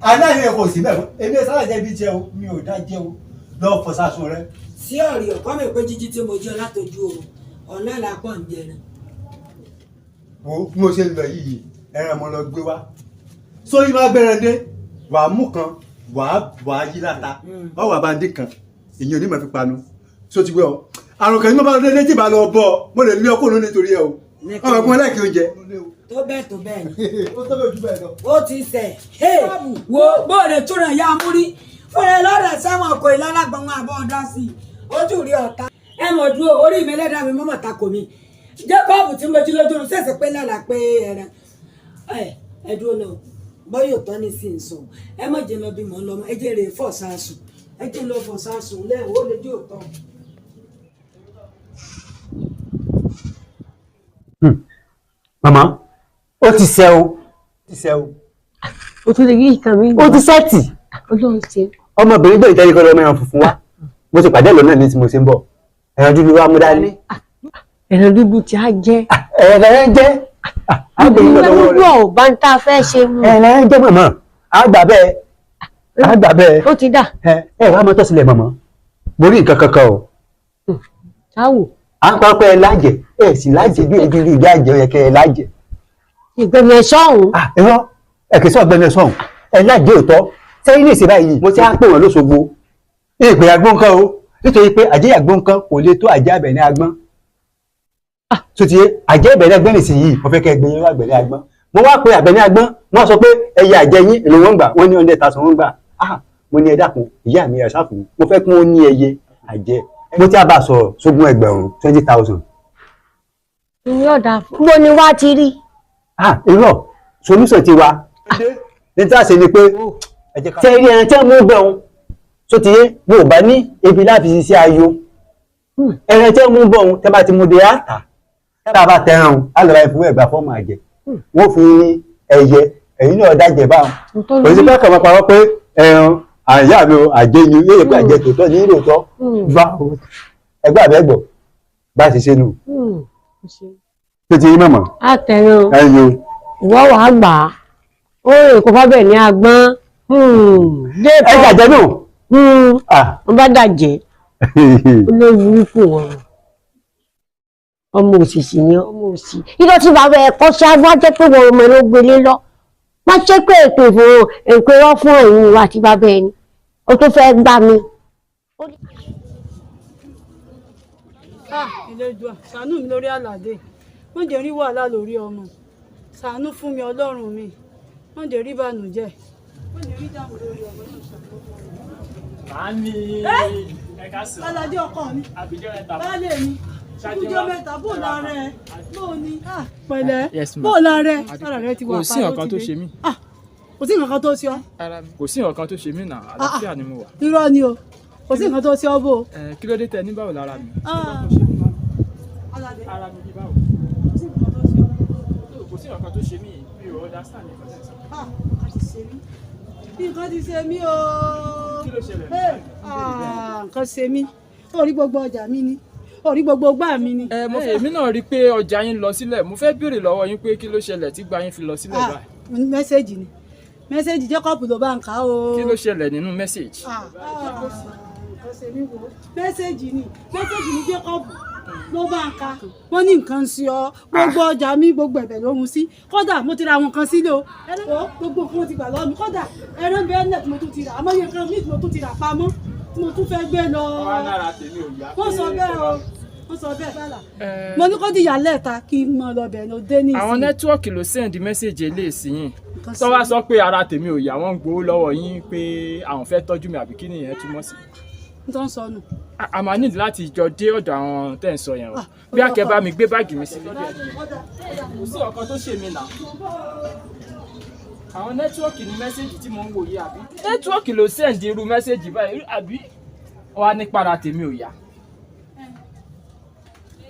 aláìní ẹ̀ kò sí bẹ́ẹ̀ èmi ẹ̀ sára jẹ́ bí jẹ́ o mi ò dá jẹ́ o lọ́ọ́ fọ sásùn rẹ. sí ọ̀rì ọ̀kọ́ mi pé jíjí tí mo jẹ́ látọjú oorun ọ̀nà làpọ̀ ń jẹ náà. wo bí mo ṣe ń lọ yìí ẹ̀rọ ọmọ lọ gbé wa sórí máa bẹ̀rẹ̀ dé wàá mú kan wàá yí láta wàá wà bá ń dín kan èyí ò ní mọ̀ fi panu tó ti gbé ọ Àrùkẹ́ ní mo bá lọ dé tí ìbá lọ bọ mo lè lé ọkùnrin nítorí ẹ o ọmọ ẹ̀gbọ́n láìkí oúnjẹ. tó bẹ́ẹ̀ tó bẹ́ẹ̀ ni. ó tó bẹ́ẹ̀ jù bẹ́ẹ̀ lọ. ó ti sẹ̀ wo bóde túnra ya múrí fúnra lọ́dọ̀ sẹ́wọ̀n kò ìlọ́lágbọ̀n àbọ̀ ọ̀dá sí i ojú rí ọ̀tá. ẹ mọ̀ dúró orí mi lẹ́dàá mi mọ́mọ́ ta kò mí Jacob tí mo jí lójú oorun ṣẹ̀ṣẹ̀ pé lálà pé ẹran ẹ dúró náà bọ́yọ̀ tán ní sí ń sọ ẹ má jẹ́ lọ bí mò ń lọ ẹ jẹ́ rè fọ̀ sáàsùn ẹ jẹ́ lọ fọ̀ sáàsùn lẹ́hìn ó lè jó tán. Màmá ó ti ṣe o. o tún lè rí nǹkan mi. ó ti sẹ́ẹ̀tì. Ọlọ́run ṣe. ọmọbìnrin gbé ìtẹ́rí kọ́ lọ́mọ ẹran funfun wá mo ti pàdé lọ́nà ní tí mo ṣe ń bọ̀ ẹran dúdú wa mú dání. ẹran dúdú tí a jẹ. ẹran jẹ. dúdú ọ̀ bá ń tá a fẹ́ ṣe mú. ẹran jẹ mọ̀mọ́ àgbà bẹ́ẹ̀. ó ti dà. ẹ wàá mọ tọ́sílẹ̀ mọ̀mọ́ mo rí nǹkan kankan o. táwò. à ń pa pé ẹ lájẹ ẹ sì lájẹ bí ebi rí ìyá àjẹ yẹ kẹ ẹ lájẹ. ìgbẹ́ni ẹ̀ sọ́hùn. irọ́ ẹ kì í sọ ọgbẹ́ni ẹ sọ́hùn ẹ lájẹ òótọ́ sẹ́yìn ní ìsìnbá yìí mo ti á pè wọ́n lóṣogbo ìpè agbọ́n kan o nítorí pé àjẹ́ àgbọ́n kan kò lè tó àjẹ́ àbẹ̀ní agbọ́n tó ti yé àjẹ́ àbẹ̀ní agbọ́n nìsín mo fẹ́ kẹ́ gbé yín wá àbẹ̀ní agbọ́n mo wá pe àbẹ̀ní agbọ́n wọ́n sọ pé ẹyẹ àjẹ́ yín èlò wọn gbà wọ́n ní 100,000 wọn gbà mo ní ẹ dákun ìyá mi ẹ̀ ṣáfù mo fẹ́ kí wọ́n ní ẹyẹ àjẹ́ mo ti á bá sọ̀rọ̀ sógún ẹgbẹ̀rún 20,000. ìyá ọ̀dà mo ni wá ti rí. irọ́ solúsọ̀ ti wa ní tí a ṣe ni pé tẹ ilé ẹran tí wọ́n mú bẹ̀ wọn tó ti yé mo ò bá ní ebi láti ṣiṣẹ́ ayọ̀ ẹran tí wọ́n mú bọ̀ wọn tẹ́ bá ti mú de àtà tá a bá tẹran wọn á lọ ra ìfowó ẹ̀gbà fọ́ọ̀mù àjẹ wọ́n fi ní ẹyẹ ẹ̀yìn náà dájẹ́ báwọn kò sí pẹ́ẹ́kọ̀ máa parọ́ pé ẹran àyà mi àjẹ ni yóò yẹ pé àjẹ tòótọ́ ní ìròtọ́ bá ẹgbẹ́ àbẹ́gbọ̀ bá a ṣe ṣe nù tó ti yí mọ̀mọ́. àtẹ̀ràn ìwọ́ wàá gbà á ó rè kó fábẹ̀ ní agbọ́n. ẹ jàjẹ́ nù. wọ́n bá dàjẹ́ olóòwú kò wọ́n ọmọ òṣìṣì ni ọmọ òṣì ìjọ tí bàbá ẹ̀ kọ́ ṣáájú á jẹ́ pé wọ́n ọmọ ló gbélé lọ má ṣe pé èpè fún èpè rọ́ fún ẹ̀yìn ìwà àti bàbá ẹni ó tó fẹ́ gbá mi. Ìlẹ́dùà ṣàánú mi lórí àlàdé wọ́n jẹ́ rí wàhálà lórí ọmọ ṣàánú fún mi ọlọ́run mi wọ́n jẹ́ rí bànújẹ́ wọ́n jẹ́ rí dààmú lórí ọmọ náà ṣàánú fún mi. Màámi ẹ̀ka sọ. Aládé ọkọ mi. Àbíjọ́ mẹ́ta. Báálé mi. Àbíjọ́ mẹ́ta bó lára ẹ̀ bó ni pẹ̀lẹ́ bó lára ẹ̀ sára rẹ̀ ti wà pa ló ti dé. Kò sí nǹkan tó ṣe mí. Kò sí nǹkan tó ṣe ọ́. Kò sí nǹkan tó ṣe mí náà àlàáfíà ni mo wà. Irọ́ ni o kò sí nǹkan tó ṣe ọ́ bò. Kí ló dé tẹ ní báwo lára mi? Ara mi bí báwo? Kò sí nǹkan tó ṣe mí mi ò understand nǹkan tẹ̀ sọ. Nǹkan ti ṣe mí o. Kí ló ṣẹlẹ̀? Nǹkan ṣe mí orí gbogbo ọjà mi ni orí gbogbo gbà mí ni. Èmi náà rí i pé ọjà yín lọ sílẹ̀ mo fẹ́ béèrè lọ́wọ́ yín pé kí ló ṣẹlẹ̀ tí gba yín fi lọ sílẹ̀ báyìí. Mẹ́sẹ̀gì ni mẹ́sẹ̀gì Jacob ló bá ń kà o. Kí ló ṣẹlẹ̀ nínú mẹ́sẹ̀gì? Mẹ́sẹ̀gì ni Jacob ló bá ń ka wọ́n ní nǹkan sí ọ gbogbo ọjà mi gbogbo ẹ̀bẹ̀ ló mú sí kódà mo ti ra àwọn kan sílé o gbogbo nǹkan ti gbà lọ́wọ́ mi kódà ẹran bẹ́ẹ̀ náà tí mo tún ti rà àmọ́ iye kan míì tí mo tún ti rà pamọ́ tí mo tún fẹ́ gbé lọ. wọ́n sọ bẹ́ẹ̀ o wọ́n sọ bẹ́ẹ̀ fẹ́lá mo ní kó di ìyàlẹ́ ta kí n mọ lọ bẹ̀ ní òde ní ìsìn. àwọn nẹ́tíwọ́ọ̀kì ló send message eléyìí yín tó wá sọ pé ara tèmi ò yá wọ́n ń gbowó lọ́wọ́ yín pé àwọn fẹ́ tọ́jú mi àbí kí nìyẹn túmọ̀ sí. tó ń sọnù. a máa nílò láti jọ dé ọ̀dọ̀ àwọn tẹ́ ń sọ yẹn o bí akẹ́ bá mi gbé báàgì mi sílé díẹ̀ kò sí ọ̀kan tó ṣe mí nà. àwọn nẹ́tíwọ́ọ̀kì ní mẹ́sẹ̀gì tí mo ń wòye àbí nẹ́tíwọ́ọ̀kì ló send irú mẹ́sẹ̀gì báyìí àbí wà ní para tèmi ò yá.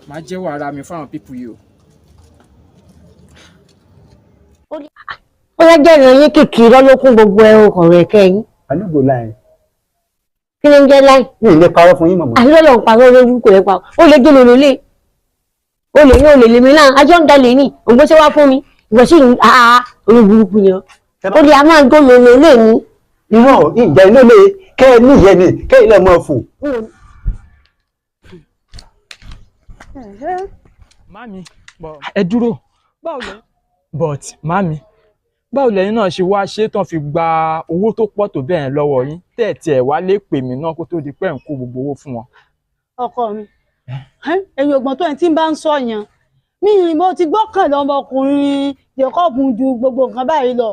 máa jẹ́wọ́ ara mi fáwọn pípù yìí o. ó yẹ jẹ́ ìròyìn kìkì lọ́lọ́kún gbogbo ọ̀rọ̀ ẹ̀kẹ́ yín. àlùkò láì. kí ló ń jẹ́ láì. mi ò lè parọ́ fún yín mọ̀mọ́. àlọ́lọ́ ń parọ́ lórí kò lè pa ó lè gé lòlò lé ó lè ní olè lèmi náà ajọ́ ń dalè ní ògbóṣẹ́ wá fún mi ìwọ sí orí burúkú ni ó lè a máa gbó lòlò lé ní. irọ́ ìjà iná lè kẹ́ ẹ níyẹn ni kẹ́ ẹ lè mọ̀ fò. Mami, ẹ dúró. Báwo lẹ? But mami, báwo lẹ́yìn náà ṣe wá ṣe tán fi gba owó tó pọ̀ tó bẹ́ẹ̀ lọ́wọ́ yín tẹ̀ẹ̀tì ẹ̀ wá lè pè mí náà kó tó di pé ń kó gbogbo owó fún wọn. ọkọ mi ẹ̀yin ògbọ́n tó ẹ̀ tí ń bá ń sọ yẹn mi mo ti gbọ́kànlé ọmọkùnrin Jacob ju gbogbo nǹkan báyìí lọ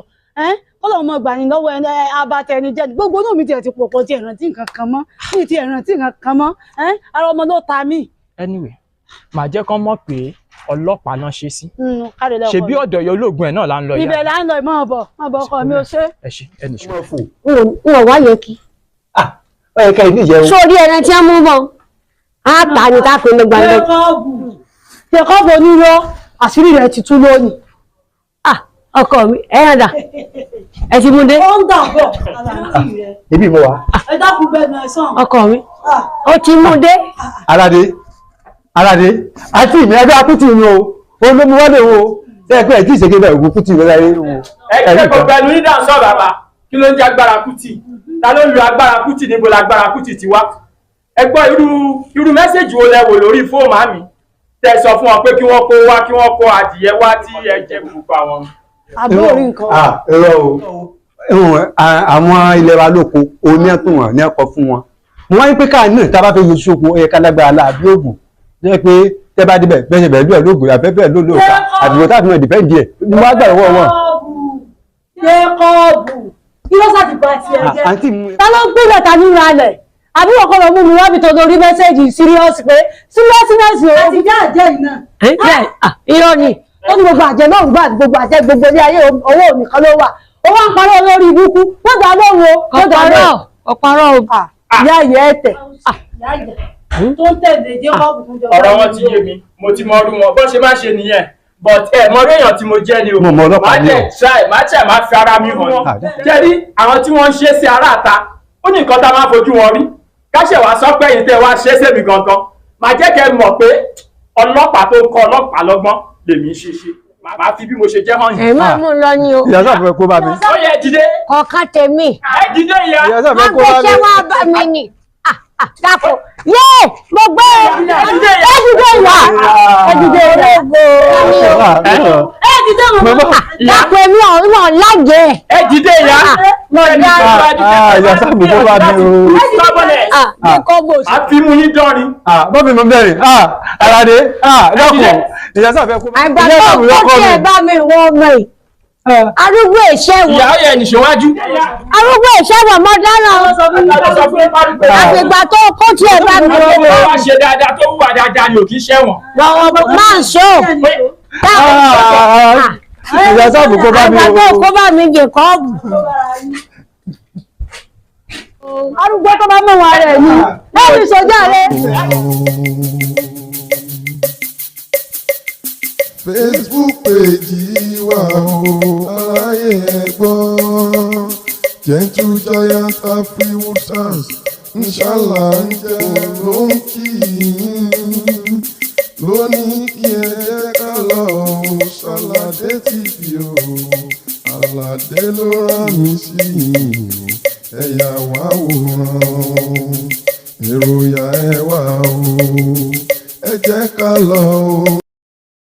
kọ́lọ́ ọmọ ìgbà ní lọ́wọ́ ẹni abatẹnijẹ́ gbogbo náà mi tiẹ̀ ti pòpọ̀ ti ẹ̀rántí nǹkan kan mọ́ mi ti ẹ̀rántí nǹkan kan mọ́ ara ọmọ ló ta mí. Anyway, màá jẹ́ kán mọ̀ pé ọlọ́pàá náà ṣe sí. Ṣebí ọ̀dọ̀ yọ olóògùn ẹ̀ náà là ń lọ yá. ibẹ̀ là ń lọ ìmọ̀ ọ̀bọ̀ ọkọ mi ò ṣe. ẹ ṣe ẹnì ṣe. n ò wá yẹ kí. ó yẹ ká ìlú ìjẹun. sórí ẹran tí a mú bọ̀ á tà ní ká pé lọ́gbà lọ. Jacob onírọ́ àṣírí rẹ̀ ti tú lónìí. ọkọ mi ẹ̀yàn dà ẹ ti mú dé. ó ń dà bọ̀ àlàáfíà rẹ̀. ibi mo wà. ẹ dákun bẹ́ẹ̀ náà sàn. ọkọ mi ó ti mú dé. Aládé àti ìmì ẹgbẹ́ akútì mi o olómi wọlé o ẹgbẹ́ ẹ̀ tí ìṣègbè bẹ̀rẹ̀ ògùn kútì rẹ̀ láyé o. ẹgbẹ́ gbogbo ẹnu ní dáhùn sọ̀rọ̀ bàbá kí ló ń jẹ́ agbára kútì ta ló ń lo agbára kútì níbo la agbára kútì ti wá. ẹ gbọ́ irú mẹ́sẹ̀jì wo lẹ wò lórí fóònù àmì tẹ sọ fún wọn pé kí wọ́n kó adìyẹ wá tí ẹ jẹ gbogbo àwọn. àbúrò rí nǹkan. ẹ̀rọ o àwọn ilẹ̀ wa lóko oní ẹ̀kún wọn ní ẹ̀kọ́ fún wọn mo wáyé pé káà náà tá a bá fẹ́ yẹ sóko ẹ̀yẹ kálágbára láàbí òògùn jẹ́ pé tẹ́ bá débẹ̀ bẹ́ẹ̀ bẹ́ẹ̀ lóògùn àbẹ́bẹ́ lóòótọ́ àdìgbò táàfin náà dìpẹ́ díẹ̀ mo wá gbà lọ́wọ́ wọn. Jẹ́kọ́ọ̀bù kí ló sàtìpá tiẹ̀ jẹ́. ta ló gbé lẹ́tà nínú alẹ̀ àbí ọkọ lọ mú mi wá bí tó lórí mẹ́sẹ́jì síríọ́sì pé síríọ́sì o. àti ìjà àjẹ́ iná. irọ́ ni ó ní gbogbo àjẹ́ náà gbà gbogbo àjẹ́ gbogbo ní ayé owó nìkan ló wà owó ń parọ́ lórí ibùkún wọ́n dá lóhùn o. ọ̀parọ́ o ìyá ìyá ẹ̀tẹ̀. tó ń tẹ̀lé Jẹ́kọ́ọ̀bù tó jọ. ọ̀rọ̀ wọn ti yé mi mo ti mọ ọdún wọn bó ṣe má ṣe nìyẹn but mọ orí èèyàn tí mo jẹ́ ni o má fi ara mi hàn jẹ́rí àwọn tí wọ́n ń ṣe sí aráàta ó ní nǹkan tá a máa fojú wọn rí káṣẹ̀ wá sọ pé ìtẹ́ wá ṣe é sẹ́mi gangan máa jẹ́ kẹ́ mọ̀ pé ọlọ́pàá tó ń kọ́ ọlọ́pàá lọ́gbọ́n lèmi ṣe máa fi bí mo ṣe jẹ́ hàn yìí. ẹ máa mú un lọ ní o. ìyá sáà fẹ́ kó bá mi. ó yẹ dìde. ọ̀kan tèmi. ẹ dìde ìyá. ìyá sáà fẹ́ kó bá mi. wọ́n gbé ṣẹ́ wá bá mi nì. dàpọ̀ yé gbogbo ẹ dìde ìyá ẹ dìde ológo. ẹ dìde mọ̀. dàpọ̀ èmi ọ̀hún lájẹ̀. ẹ dìde ìyá. ìyá sáà fẹ́ kó bá mi o. a fi mú yín dánrin. bọ́bí mo bẹ̀rẹ̀ Aládé lọ́kùn ìyá sáà fẹ́ kó bá mi. àgbàdo kó tiẹ̀ bá mi wọ ọmọ yìí. arúgbó ìṣẹ́wọ̀n. ìyá ó yẹ nìṣòwájú. arúgbó ìṣẹ́wọ̀n mọ́ dáná. àgbègbà tó kó tiẹ̀ bá mi wọ ọmọ yìí. wọ́n ṣe dáadáa tó wùwà dáadáa ni ò kì í ṣẹ̀wọ̀n. máa ń ṣó. ìyá sáà fẹ́ kó bá mi o. àgbàdo kó bá mi Jẹ́kọ́ọ̀bù. arúgbó tó bá mọ̀ wá rẹ̀ ni lẹ́yìn ìṣọjá rẹ̀. Facebook page wa o aráyé ẹ gbọ́ Gentle Giant Afriwoodstars Inshallah ń jẹ́ ló ń kí yín lónìí kí ẹ jẹ́ ká lọ Ṣàlàdé TV o Àlàdé ló rán mi sí yín o ẹ̀yà wá wòran èrò yà ẹ wá o ẹ jẹ́ ká lọ o.